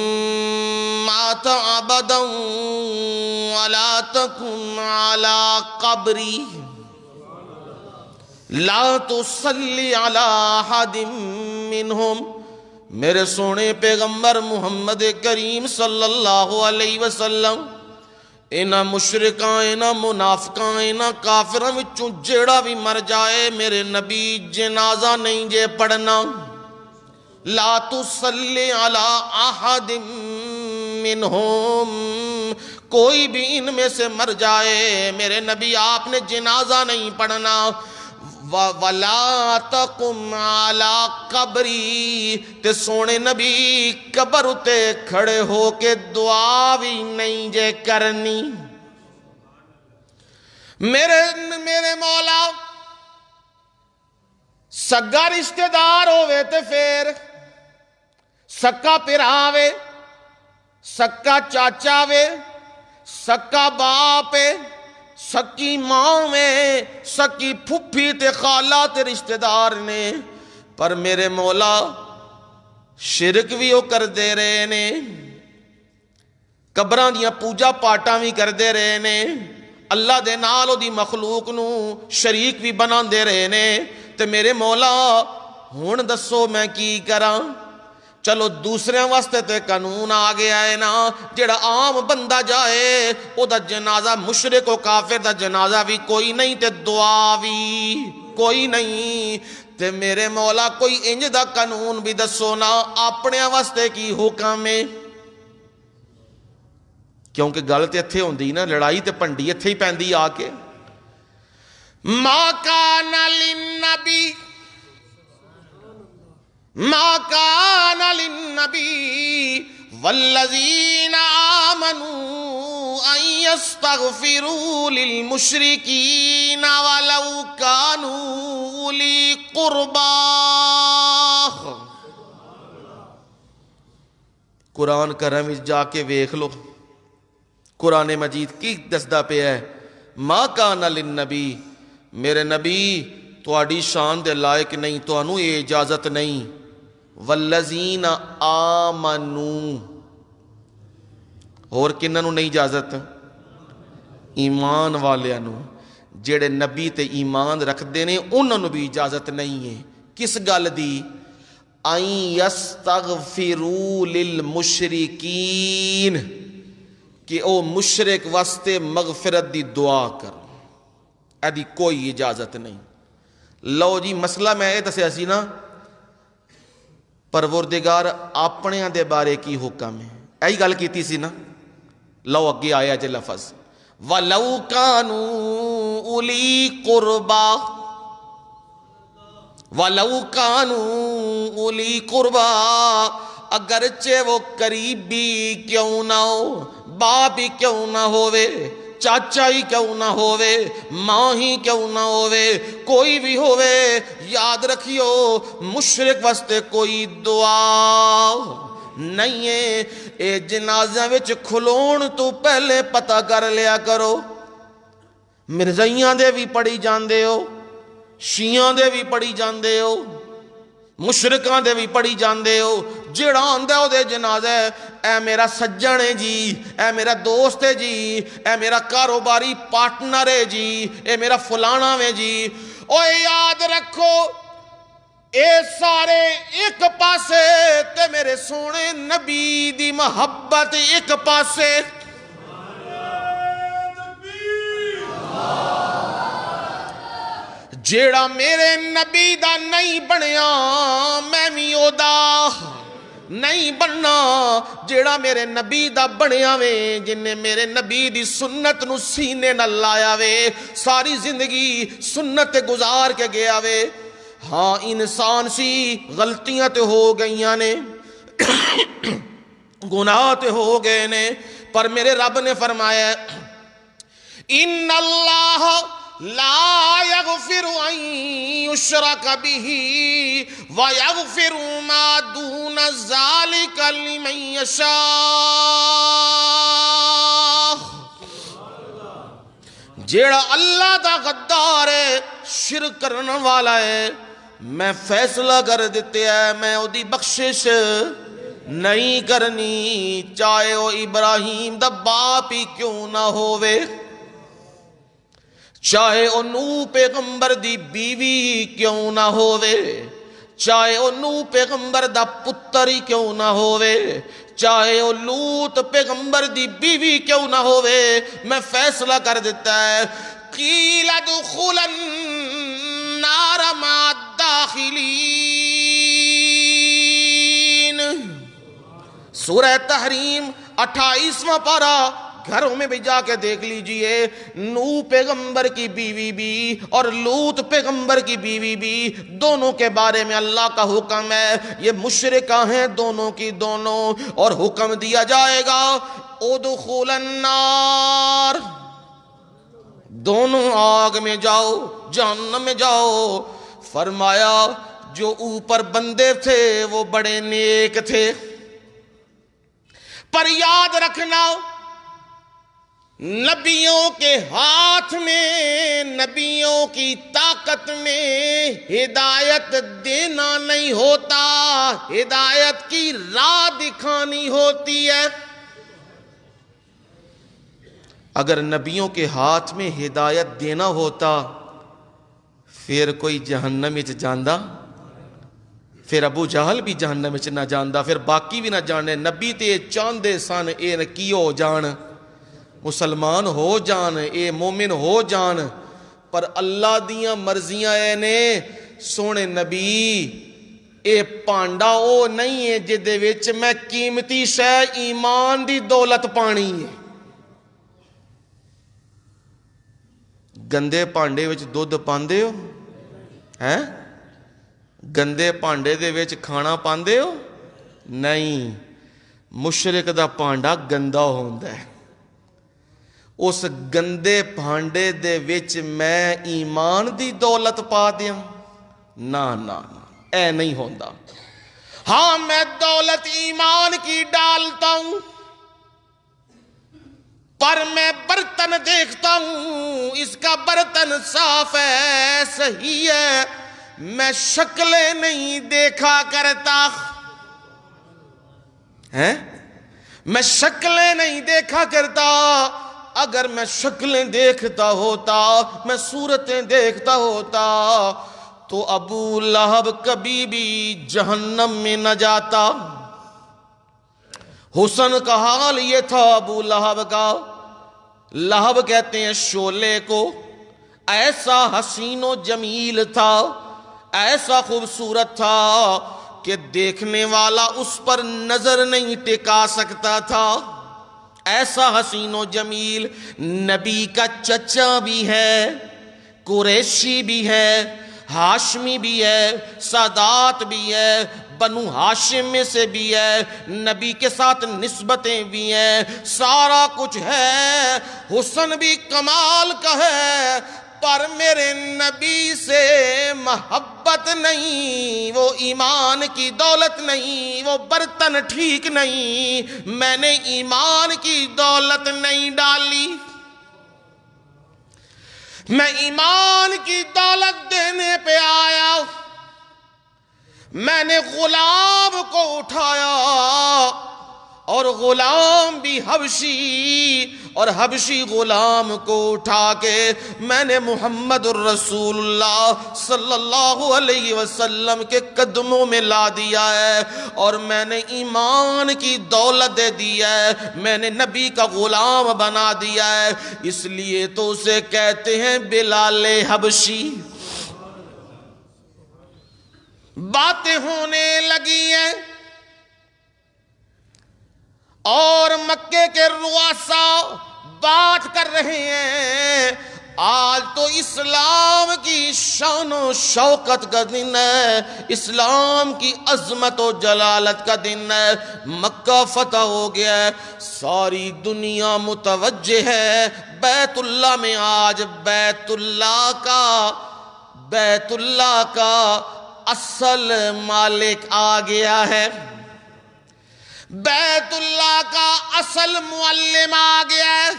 مات ابدا ولا تکن علی قبری، لا تصلی علی احد منہم، میرے سونے پیغمبر محمد کریم صلی اللہ علیہ وسلم اینا مشرکاں اینا منافقاں اینا کافراں وچوں جیڑا بھی مر جائے میرے نبی جنازہ نہیں جے پڑھنا۔ لا تصلی علی احد منہم، کوئی بھی ان میں سے مر جائے میرے نبی آپ نے جنازہ نہیں پڑھنا۔ وَلَا تَقُمْ عَلَىٰ قَبْرِي، تے سونے نبی قبر اتے کھڑے ہو کے دعا بھی نہیں جے کرنی۔ میرے مولا سگا رشتہ دار ہوئے تے پھر سکا پراوے، سکا چاچا وے، سکا باپ ہے، سکی ماں میں، سکی پھپھی تے خالہ تے رشتہ دار نے، پر میرے مولا شرک بھی وہ کر دے رہے نے، قبران دیا پوجا پاٹاں بھی کر دے رہے نے، اللہ دے نال دی مخلوق نو شریک بھی بنا دے رہے نے، تے میرے مولا ہون دسو میں کی کراں؟ چلو دوسرے واسطے تے قانون آ گیا ہے نا، جڑا عام بندہ جائے او دا جنازہ مشرک و کافر دا جنازہ بھی کوئی نہیں تے دعا بھی کوئی نہیں، تے میرے مولا کوئی انج دا قانون بھی دسو نا اپنے واسطے کی حکم ہے؟ کیونکہ گل تے اتھے ہوندی نا، لڑائی تے پنڈی اتھے ہی پیندی آ کے۔ ما کان للنبی ما کان للنبی والذین آمنوا ان یستغفروا للمشرکین ولو کانوا اولی قربا۔ قرآن کرم وچ جا کے ویکھ لو، قرآن مجید کی دسدا پہ ہے ما کان للنبی، میرے نبی تواڈی شان دے لائق نہیں، تانوں یہ اجازت نہیں، والذین آمنوا، اور کنہاں نوں نہیں اجازت؟ ایمان والیاں، جڑے نبی تے ایمان رکھدے نے انہاں نوں بھی اجازت نہیں ہے۔ کس گل دی؟ ان یستغفروا للمشرکین، کہ او مشرک واسطے مغفرت دی دعا کر، ایدی کوئی اجازت نہیں۔ لو جی مسئلہ میں یہ دسیا سی نا، پروردگار اپنے دے بارے کی حکم ہے، یہی گل کیتی سی نا۔ لو اگے آیا جے لفظ وَلَوْ كَانُوا أُولِي قُرْبَى، وَلَوْ كَانُوا أُولِي قُرْبَى، اگرچہ وہ قریبی کیوں نہ ہو، باپ ہی کیوں نہ ہوئے، چاچا ہی کیوں نہ ہوئے، ماں ہی کیوں نہ ہوئے، کوئی بھی ہوئے، یاد رکھیو مشرک واسطے کوئی دعا نہیں ہے۔ اے جنازہ وچ کھلون تو پہلے پتہ کر لیا کرو، مرزائیاں دے بھی پڑھی جاندے ہو، شیعاں دے بھی پڑھی جاندے ہو، مشرکاں دے بھی پڑھی جاندے ہو، جڑا آندا او دے جنازہ اے میرا سجن ہے جی، اے میرا دوست ہے جی، اے میرا کاروباری پارٹنر ہے جی، اے میرا فلانا ہے جی، اوے یاد رکھو اے سارے ایک پاسے تے میرے سونے نبی دی محبت ایک پاسے۔ جیڑا میرے نبی دا نہیں بنیا میں بھی او دا نہیں بننا جیڑا میرے نبی دا بنیا وے جن نے میرے نبی دی سنت نو سینے نہ لایا وے ساری زندگی سنت گزار کے گیا وے ہاں انسان سی غلطیاں تے ہو گئیاں نے گناہ تے ہو گئے نے پر میرے رب نے فرمایا ان اللہ لا یغفر ان یشرک بہ ویغفر ما دون ذالک لمن یشاء جیڑا اللہ دا غدار ہے شرک کرنے والا ہے میں فیصلہ کر دیتے ہے میں او دی بخشش نہیں کرنی چاہے او ابراہیم دا باپ ہی کیوں نہ ہووے چاہے او نوح پیغمبر دی بیوی کیوں نہ ہووے چاہے او نوح پیغمبر دا پتر ہی کیوں نہ ہووے چاہے او لوط پیغمبر دی بیوی کیوں نہ ہووے میں فیصلہ کر دیتا ہے قیل ادخل النار مع الداخلین سورہ تحریم 28واں پارہ گھروں میں بھی جا کے دیکھ لیجئے نوح پیغمبر کی بیوی بھی اور لوط پیغمبر کی بیوی بھی دونوں کے بارے میں اللہ کا حکم ہے یہ مشرکہ ہیں دونوں کی دونوں اور حکم دیا جائے گا ادخل النار دونوں آگ میں جاؤ جہنم میں جاؤ فرمایا جو اوپر بندے تھے وہ بڑے نیک تھے پر یاد رکھنا نبیوں کے ہاتھ میں نبیوں کی طاقت میں ہدایت دینا نہیں ہوتا ہدایت کی راہ دکھانی ہوتی ہے اگر نبیوں کے ہاتھ میں ہدایت دینا ہوتا پھر کوئی جہنم وچ جاندا پھر ابو جہل بھی جہنم وچ نہ جاندا پھر باقی بھی نہ جانے نبی تے چاندے سن اے کیو جان مسلمان ہو جان اے مومن ہو جان پر اللہ دیاں مرضیاں اے نے سونے نبی اے پانڈا او نہیں ہے جدے وچ میں قیمتی شے ایمان دی دولت پانی ہے گندے پانڈے وچ دودھ پاندے ہو ہیں گندے پانڈے دے وچ کھانا پاندے ہو نہیں مشرک دا پانڈا گندا ہوندا ہے اس گندے پانڈے دے وچ میں ایمان دی دولت پا دیاں نا نا اے نہیں ہوندا ہاں میں دولت ایمان کی ڈالتا ہوں پر میں برتن دیکھتا ہوں اس کا برتن صاف ہے صحیح ہے میں شکلیں نہیں دیکھا کرتا ہیں میں شکلیں نہیں دیکھا کرتا اگر میں شکلیں دیکھتا ہوتا میں صورتیں دیکھتا ہوتا تو ابو لہب کبھی بھی جہنم میں نہ جاتا حسن کا حال یہ تھا ابو لہب کا لہب کہتے ہیں شعلے کو ایسا حسین و جمیل تھا ایسا خوبصورت تھا کہ دیکھنے والا اس پر نظر نہیں ٹکا سکتا تھا ایسا حسین و جمیل نبی کا چچا بھی ہے قریشی بھی ہے ہاشمی بھی ہے سادات بھی ہے بنو ہاشم میں سے بھی ہے نبی کے ساتھ نسبتیں بھی ہیں سارا کچھ ہے حسن بھی کمال کا ہے پر میرے نبی سے محبت نہیں وہ ایمان کی دولت نہیں وہ برتن ٹھیک نہیں میں نے ایمان کی دولت نہیں ڈالی میں ایمان کی دولت دینے پہ آیا میں نے غلام کو اٹھایا اور غلام بھی حبشی اور حبشی غلام کو اٹھا کے میں نے محمد الرسول اللہ صلی اللہ علیہ وسلم کے قدموں میں لا دیا ہے اور میں نے ایمان کی دولت دے دی ہے میں نے نبی کا غلام بنا دیا ہے اس لیے تو اسے کہتے ہیں بلال حبشی باتیں ہونے لگی ہیں اور مکے کے رؤساء بات کر رہے ہیں آج تو اسلام کی شان و شوکت کا دن ہے، اسلام کی عظمت و جلالت کا دن ہے، مکہ فتح ہو گیا ہے، ساری دنیا متوجہ ہے بیت اللہ میں۔ آج بیت اللہ کا اصل مالک آ گیا ہے، بیت اللہ کا اصل معلم آ گیا ہے،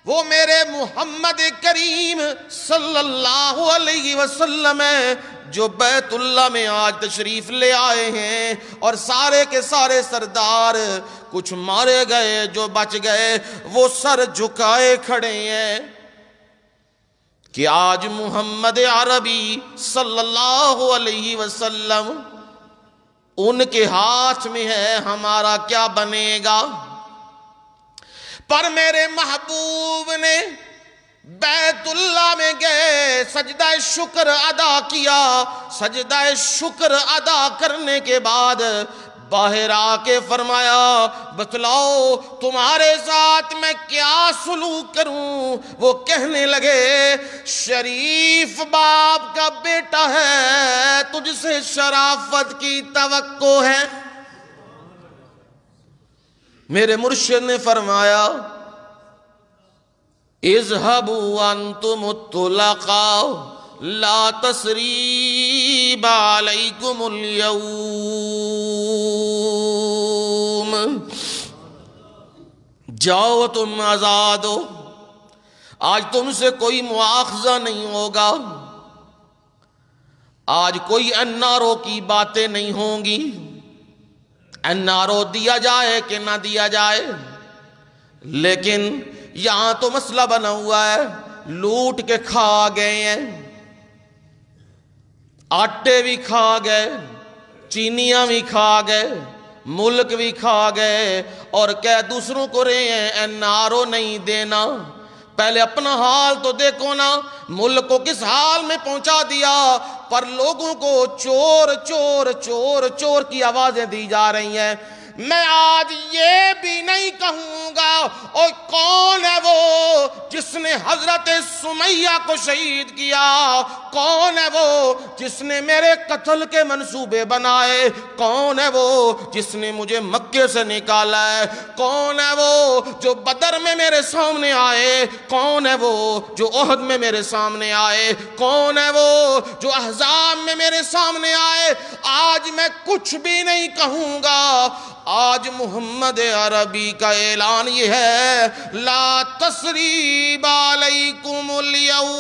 وہ میرے محمد کریم صلی اللہ علیہ وسلم ہے جو بیت اللہ میں آج تشریف لے آئے ہیں۔ اور سارے کے سارے سردار، کچھ مارے گئے جو بچ گئے وہ سر جھکائے کھڑے ہیں کہ آج محمد عربی صلی اللہ علیہ وسلم ان کے ہاتھ میں ہے، ہمارا کیا بنے گا۔ پر میرے محبوب نے بیت اللہ میں گئے، سجدہ شکر ادا کیا، سجدہ شکر ادا کرنے کے بعد باہر آ کے فرمایا بتلاؤ تمہارے ساتھ میں کیا سلوک کروں۔ وہ کہنے لگے شریف باپ کا بیٹا ہے، تجھ سے شرافت کی توقع ہے۔ میرے مرشد نے فرمایا اذهبوا انتم الطلقاء لا تثریب علیکم اليوم، جاؤ تم آزاد ہو، آج تم سے کوئی مواخذہ نہیں ہوگا، آج کوئی NRO کی باتیں نہیں ہوں گی، NRO دیا جائے کہ نہ دیا جائے۔ لیکن یہاں تو مسئلہ بنا ہوا ہے، لوٹ کے کھا گئے ہیں، آٹے بھی کھا گئے، چینیاں بھی کھا گئے، ملک بھی کھا گئے، اور کہہ دوسروں کو رہے ہیں NRO نہیں دینا۔ پہلے اپنا حال تو دیکھو نا، ملک کو کس حال میں پہنچا دیا، پر لوگوں کو چور چور چور چور کی آوازیں دی جا رہی ہیں۔ میں آج یہ بھی نہیں کہوں گا اور کون ہے وہ جس نے حضرت سمیہ کو شہید کیا، کون ہے وہ جس نے میرے قتل کے منصوبے بنائے، کون ہے وہ جس نے مجھے مکے سے نکالا ہے، کون ہے وہ جو بدر میں میرے سامنے آئے، کون ہے وہ جو احد میں میرے سامنے آئے، کون ہے وہ جو احزاب میں میرے سامنے آئے۔ آج میں کچھ بھی نہیں کہوں گا، آج محمد عربی کا اعلان یہ ہے لا تثریب علیکم اليوم۔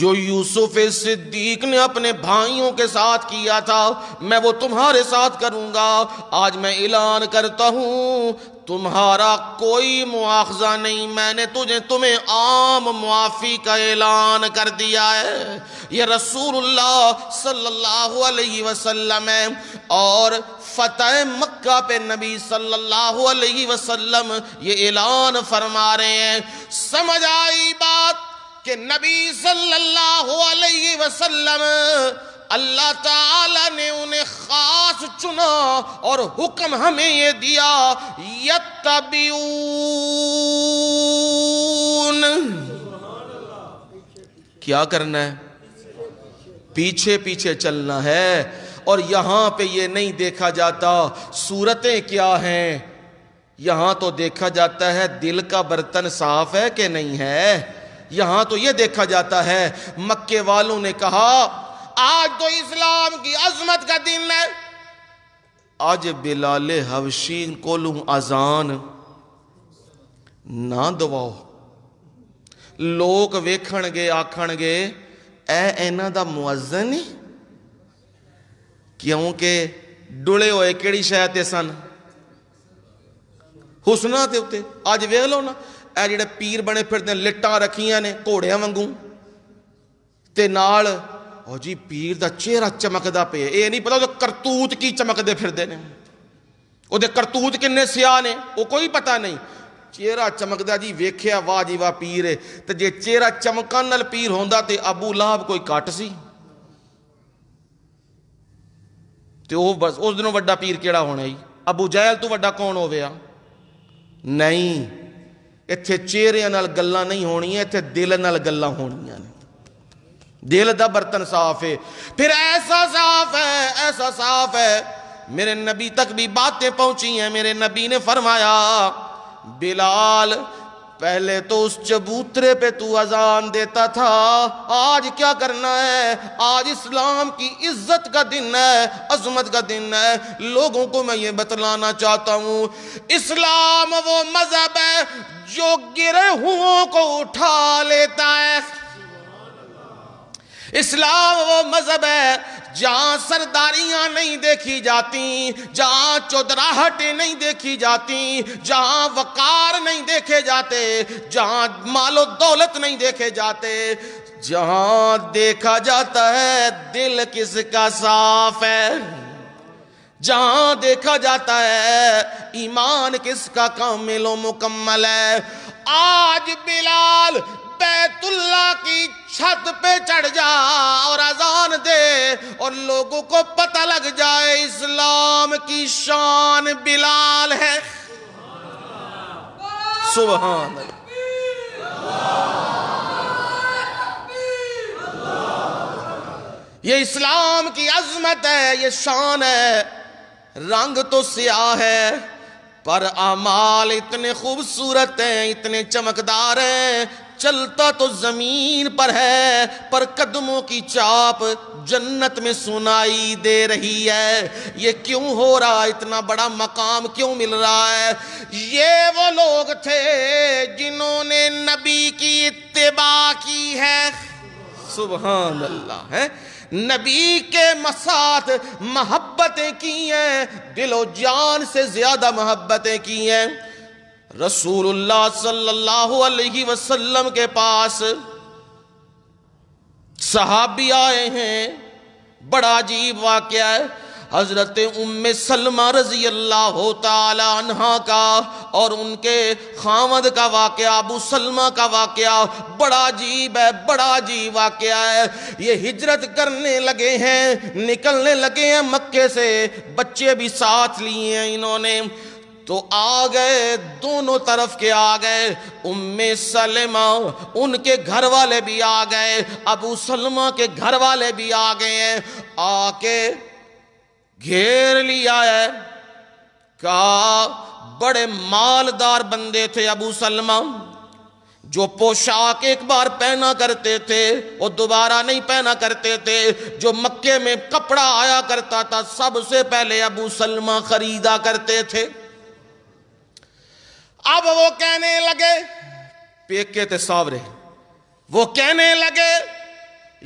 جو یوسف صدیق نے اپنے بھائیوں کے ساتھ کیا تھا میں وہ تمہارے ساتھ کروں گا۔ آج میں اعلان کرتا ہوں تمہارا کوئی مواخذہ نہیں، میں نے تمہیں عام معافی کا اعلان کر دیا ہے۔ یہ رسول اللہ صلی اللہ علیہ وسلم ہے، اور فتح مکہ پہ نبی صلی اللہ علیہ وسلم یہ اعلان فرما رہے ہیں۔ سمجھ آئی بات کہ نبی صلی اللہ علیہ وسلم اللہ تعالیٰ نے انہیں خاص چنا اور حکم ہمیں یہ دیا یتبعون، کیا کرنا ہے؟ پیچھے پیچھے چلنا ہے۔ اور یہاں پہ یہ نہیں دیکھا جاتا صورتیں کیا ہیں، یہاں تو دیکھا جاتا ہے دل کا برتن صاف ہے کہ نہیں ہے۔ یہاں تو یہ دیکھا جاتا ہے مکے والوں نے کہا آج تو اسلام کی عظمت کا دن ہے، آج بلال حبشی کو لوں اذان نہ دواؤ، لوگ ویکھن گے آکھن گے اے اینا دا مؤذن ہی، کیونکہ ڈڑے ہوئے کیڑی شاید سن حسنہ تے ہوتے۔ آج ویکھ لو نا اے جڑے پیر بنے پھرتے لٹاں رکھیاں نے گھوڑیاں وانگوں تے نال او جی پیر دا چہرہ چمکدا پے، اے نہیں پتا تو کرتوت کی چمکدے پھردے نے، او دے کرتوت کنے سیاہ نے وہ کوئی پتہ نہیں۔ چہرہ چمکدا جی ویکھیا واہ جی واہ پیر ہے، تے جے چہرہ چمکن نال پیر ہوندا تے ابو لہب کوئی کٹ سی؟ تے او بس اس دنوں وڈا پیر کیڑا ہونا جی؟ ابو جہل تو وڈا کون ہویا؟ نہیں، ایتھے چہرے نال گلاں نہیں ہونیاں، ایتھے دل نال گلاں ہونیاں نے۔ دل دا برتن صاف ہے، پھر ایسا صاف ہے میرے نبی تک بھی باتیں پہنچی ہیں۔ میرے نبی نے فرمایا بلال پہلے تو اس چبوترے پہ تو اذان دیتا تھا، آج کیا کرنا ہے؟ آج اسلام کی عزت کا دن ہے، عظمت کا دن ہے۔ لوگوں کو میں یہ بتلانا چاہتا ہوں، اسلام وہ مذہب ہے جو گرے ہوں کو اٹھا لیتا ہے۔ اسلام وہ مذہب ہے جہاں سرداریاں نہیں دیکھی جاتی، جہاں چودراہٹیں نہیں دیکھی جاتی، جہاں وقار نہیں دیکھے جاتے، جہاں مال و دولت نہیں دیکھے جاتے، جہاں دیکھا جاتا ہے دل کس کا صاف ہے، جہاں دیکھا جاتا ہے ایمان کس کا کامل و مکمل ہے۔ آج بلال بیت اللہ کی چھت پہ چڑھ جا اور اذان دے اور لوگوں کو پتہ لگ جائے اسلام کی شان بلال ہے۔ سبحان اللہ، یہ اسلام کی عظمت ہے، یہ شان ہے۔ رنگ تو سیاہ ہے پر اعمال اتنے خوبصورت ہیں، اتنے چمکدار ہیں۔ چلتا تو زمین پر ہے پر قدموں کی چاپ جنت میں سنائی دے رہی ہے۔ یہ کیوں ہو رہا؟ اتنا بڑا مقام کیوں مل رہا ہے؟ یہ وہ لوگ تھے جنہوں نے نبی کی اتباع کی ہے۔ سبحان اللہ ہے، نبی کے ساتھ محبتیں کی ہیں، دل و جان سے زیادہ محبتیں کی ہیں۔ رسول اللہ صلی اللہ علیہ وسلم کے پاس صحابی آئے ہیں، بڑا عجیب واقعہ ہے۔ حضرت ام سلمہ رضی اللہ تعالی عنہا کا اور ان کے خاوند کا واقعہ، ابو سلمہ کا واقعہ بڑا عجیب ہے، بڑا عجیب واقعہ ہے۔ یہ ہجرت کرنے لگے ہیں، نکلنے لگے ہیں مکے سے، بچے بھی ساتھ لیے ہیں انہوں نے، تو آ گئے، دونوں طرف کے آ گئے۔ ام سلمہ ان کے گھر والے بھی آ گئے، ابو سلمہ کے گھر والے بھی آ گئے ہیں، آ کے گھیر لیا ہے۔ کہا بڑے مالدار بندے تھے ابو سلمہ، جو پوشاک ایک بار پہنا کرتے تھے وہ دوبارہ نہیں پہنا کرتے تھے، جو مکے میں کپڑا آیا کرتا تھا سب سے پہلے ابو سلمہ خریدا کرتے تھے۔ اب وہ کہنے لگے، پیکے تے ساورے، وہ کہنے لگے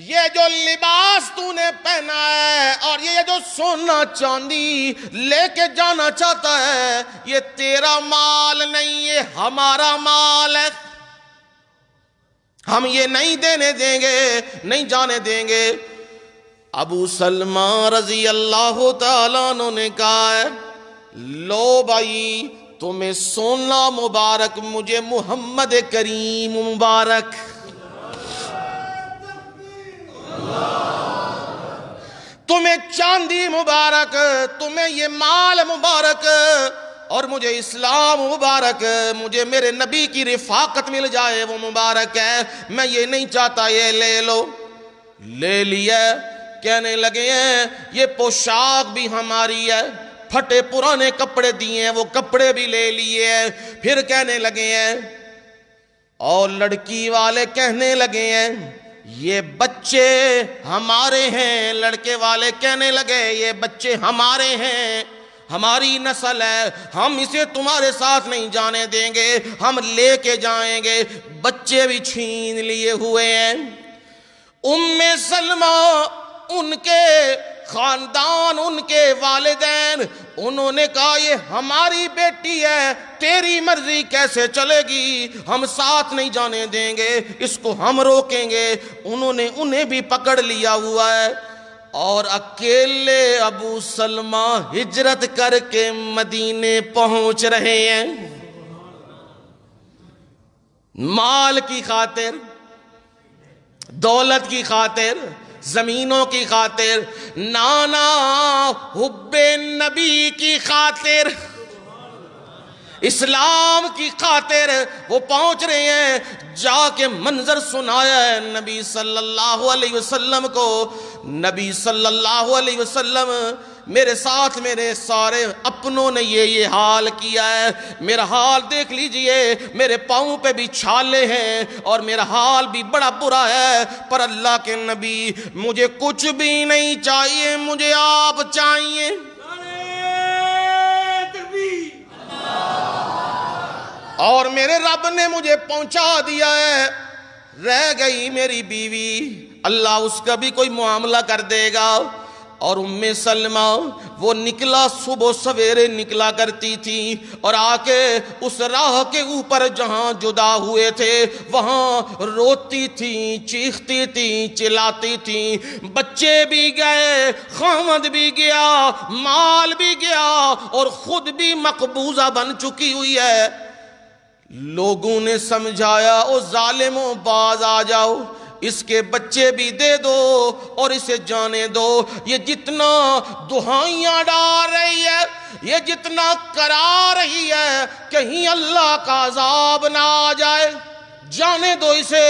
یہ جو لباس تو نے پہنا ہے اور یہ جو سونا چاندی لے کے جانا چاہتا ہے، یہ تیرا مال نہیں، یہ ہمارا مال ہے، ہم یہ نہیں دینے دیں گے، نہیں جانے دیں گے۔ ابو سلمہ رضی اللہ تعالیٰ عنہ نے کہا ہے لو بھائی تمہیں سونا مبارک، مجھے محمد کریم مبارک، تمہیں چاندی مبارک، تمہیں یہ مال مبارک، اور مجھے اسلام مبارک، مجھے میرے نبی کی رفاقت مل جائے وہ مبارک ہے، میں یہ نہیں چاہتا، یہ لے لو۔ لے لیا، کہنے لگے ہیں یہ پوشاک بھی ہماری ہے، پھٹے پرانے کپڑے دیے ہیں وہ کپڑے بھی لے لیے ہیں۔ پھر کہنے لگے ہیں، اور لڑکی والے کہنے لگے ہیں یہ بچے ہمارے ہیں، لڑکے والے کہنے لگے یہ بچے ہمارے ہیں، ہماری نسل ہے، ہم اسے تمہارے ساتھ نہیں جانے دیں گے، ہم لے کے جائیں گے۔ بچے بھی چھین لیے ہوئے ہیں۔ ام سلمہ ان کے خاندان، ان کے والدین، انہوں نے کہا یہ ہماری بیٹی ہے، تیری مرضی کیسے چلے گی، ہم ساتھ نہیں جانے دیں گے، اس کو ہم روکیں گے۔ انہوں نے انہیں بھی پکڑ لیا ہوا ہے، اور اکیلے ابو سلمہ ہجرت کر کے مدینے پہنچ رہے ہیں۔ مال کی خاطر، دولت کی خاطر، زمینوں کی خاطر، نانا حب نبی کی خاطر، اسلام کی خاطر وہ پہنچ رہے ہیں۔ جا کے منظر سنایا ہے نبی صلی اللہ علیہ وسلم کو۔ نبی صلی اللہ علیہ وسلم میرے ساتھ میرے سارے اپنوں نے یہ حال کیا ہے، میرا حال دیکھ لیجئے، میرے پاؤں پہ بھی چھالے ہیں اور میرا حال بھی بڑا برا ہے، پر اللہ کے نبی مجھے کچھ بھی نہیں چاہیے، مجھے آپ چاہیے۔ اور میرے رب نے مجھے پہنچا دیا ہے، رہ گئی میری بیوی، اللہ اس کا بھی کوئی معاملہ کر دے گا۔ اور ام سلمہ وہ نکلا، صبح سویرے نکلا کرتی تھی اور آ کے اس راہ کے اوپر جہاں جدا ہوئے تھے وہاں روتی تھی، چیختی تھی، چلاتی تھی۔ بچے بھی گئے، خامد بھی گیا، مال بھی گیا اور خود بھی مقبوضہ بن چکی ہوئی ہے۔ لوگوں نے سمجھایا، او ظالموں باز آ جاؤ، اس کے بچے بھی دے دو اور اسے جانے دو۔ یہ جتنا دہائیاں ڈال رہی ہے، یہ جتنا کرا رہی ہے، کہیں اللہ کا عذاب نہ آ جائے، جانے دو اسے۔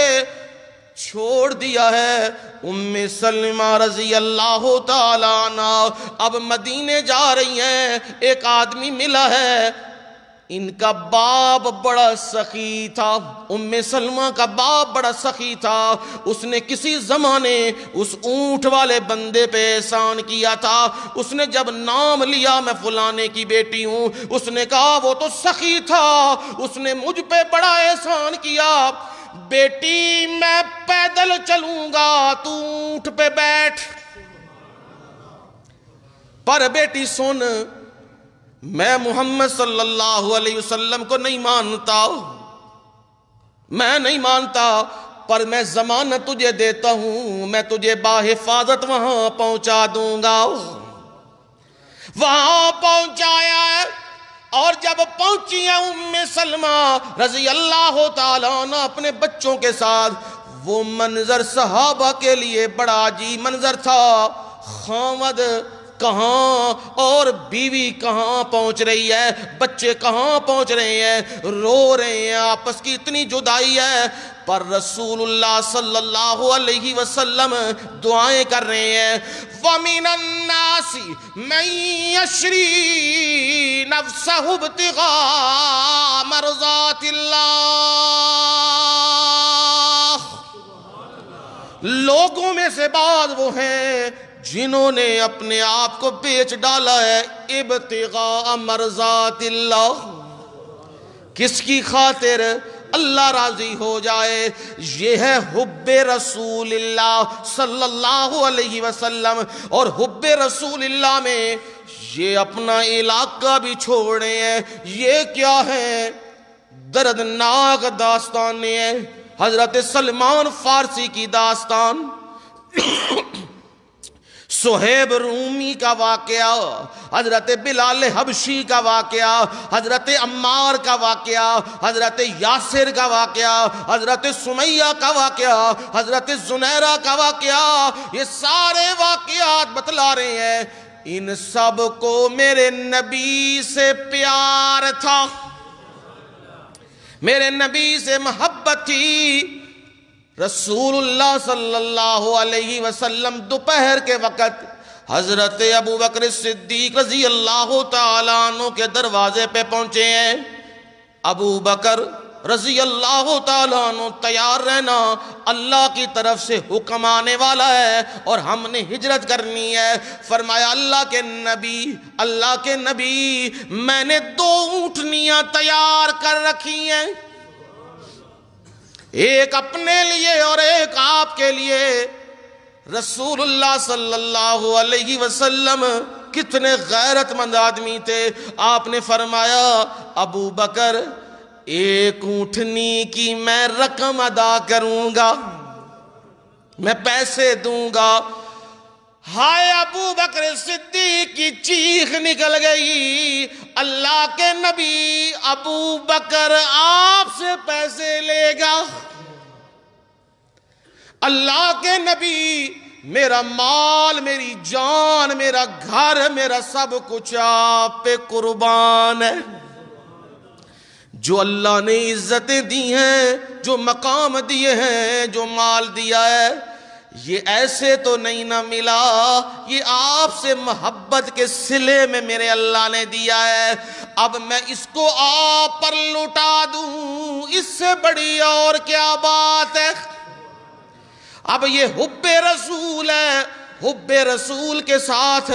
چھوڑ دیا ہے۔ ام سلمہ رضی اللہ تعالیٰ عنہ اب مدینے جا رہی ہیں۔ ایک آدمی ملا ہے، ان کا باپ بڑا سخی تھا، ام سلمہ کا باپ بڑا سخی تھا۔ اس نے کسی زمانے اس اونٹ والے بندے پہ احسان کیا تھا۔ اس نے جب نام لیا میں فلانے کی بیٹی ہوں، اس نے کہا وہ تو سخی تھا، اس نے مجھ پہ بڑا احسان کیا، بیٹی میں پیدل چلوں گا، تو اونٹ پہ بیٹھ۔ پر بیٹی سن، میں محمد صلی اللہ علیہ وسلم کو نہیں مانتا، میں نہیں مانتا، پر میں ضمانت تجھے دیتا ہوں، میں تجھے باحفاظت وہاں پہنچا دوں گا۔ وہاں پہنچایا ہے، اور جب پہنچی ہیں ام سلمہ رضی اللہ تعالیٰ عنہ اپنے بچوں کے ساتھ، وہ منظر صحابہ کے لیے بڑا عجیب منظر تھا۔ خامد کہاں اور بیوی کہاں پہنچ رہی ہے، بچے کہاں پہنچ رہے ہیں، رو رہے ہیں، آپس کی اتنی جدائی ہے، پر رسول اللہ صلی اللہ علیہ وسلم دعائیں کر رہے ہیں۔ وَمِنَ النَّاسِ مَن يَشْرِي نَفْسَهُ ابْتِغَاءَ مَرْضَاتِ اللَّهِ، لوگوں میں سے بعض وہ ہیں جنہوں نے اپنے آپ کو بیچ ڈالا ہے ابتغاء مرضات اللہ، کس کی خاطر؟ اللہ راضی ہو جائے۔ یہ ہے حب رسول اللہ صلی اللہ علیہ وسلم، اور حب رسول اللہ میں یہ اپنا علاقہ بھی چھوڑ رہے ہیں۔ یہ کیا ہے؟ دردناک داستانیں ہیں۔ حضرت سلمان فارسی کی داستان، صہیب رومی کا واقعہ، حضرت بلال حبشی کا واقعہ، حضرت عمار کا واقعہ، حضرت یاسر کا واقعہ، حضرت سمیہ کا واقعہ، حضرت زنیرہ کا واقعہ، یہ سارے واقعات بتلا رہے ہیں ان سب کو میرے نبی سے پیار تھا، میرے نبی سے محبت تھی۔ رسول اللہ صلی اللہ علیہ وسلم دوپہر کے وقت حضرت ابو بکر صدیق رضی اللہ تعالیٰ عنہ کے دروازے پہ پہنچے ہیں۔ ابو بکر رضی اللہ تعالیٰ عنہ تیار رہنا، اللہ کی طرف سے حکم آنے والا ہے اور ہم نے ہجرت کرنی ہے۔ فرمایا اللہ کے نبی میں نے 2 اونٹنیاں تیار کر رکھی ہیں، ایک اپنے لیے اور ایک آپ کے لیے۔ رسول اللہ صلی اللہ علیہ وسلم کتنے غیرت مند آدمی تھے، آپ نے فرمایا ابو بکر 1 اونٹنی کی میں رقم ادا کروں گا، میں پیسے دوں گا۔ ہائے ابو بکر صدیق کی چیخ نکل گئی، اللہ کے نبی ابو بکر آپ سے پیسے لے گا؟ اللہ کے نبی میرا مال، میری جان، میرا گھر، میرا سب کچھ آپ پہ قربان ہے۔ جو اللہ نے عزتیں دی ہیں، جو مقام دیے ہیں، جو مال دیا ہے، یہ ایسے تو نہیں نہ ملا، یہ آپ سے محبت کے صلے میں میرے اللہ نے دیا ہے۔ اب میں اس کو آپ پر لٹا دوں، اس سے بڑی اور کیا بات ہے؟ اب یہ حب رسول ہے، حب رسول کے ساتھ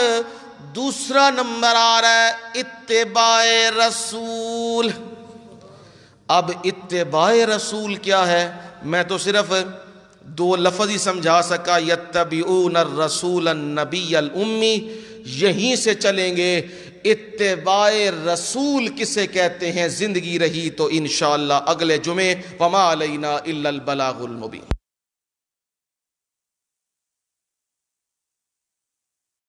دوسرا نمبر آ رہا ہے اتباع رسول۔ اب اتباع رسول کیا ہے؟ میں تو صرف 2 لفظ ہی سمجھا سکا، یتبعون الرسول النبی الامی، یہیں سے چلیں گے۔ اتباع رسول کسے کہتے ہیں؟ زندگی رہی تو انشاءاللہ اگلے جمعے، وما علینا الا البلاغ المبین۔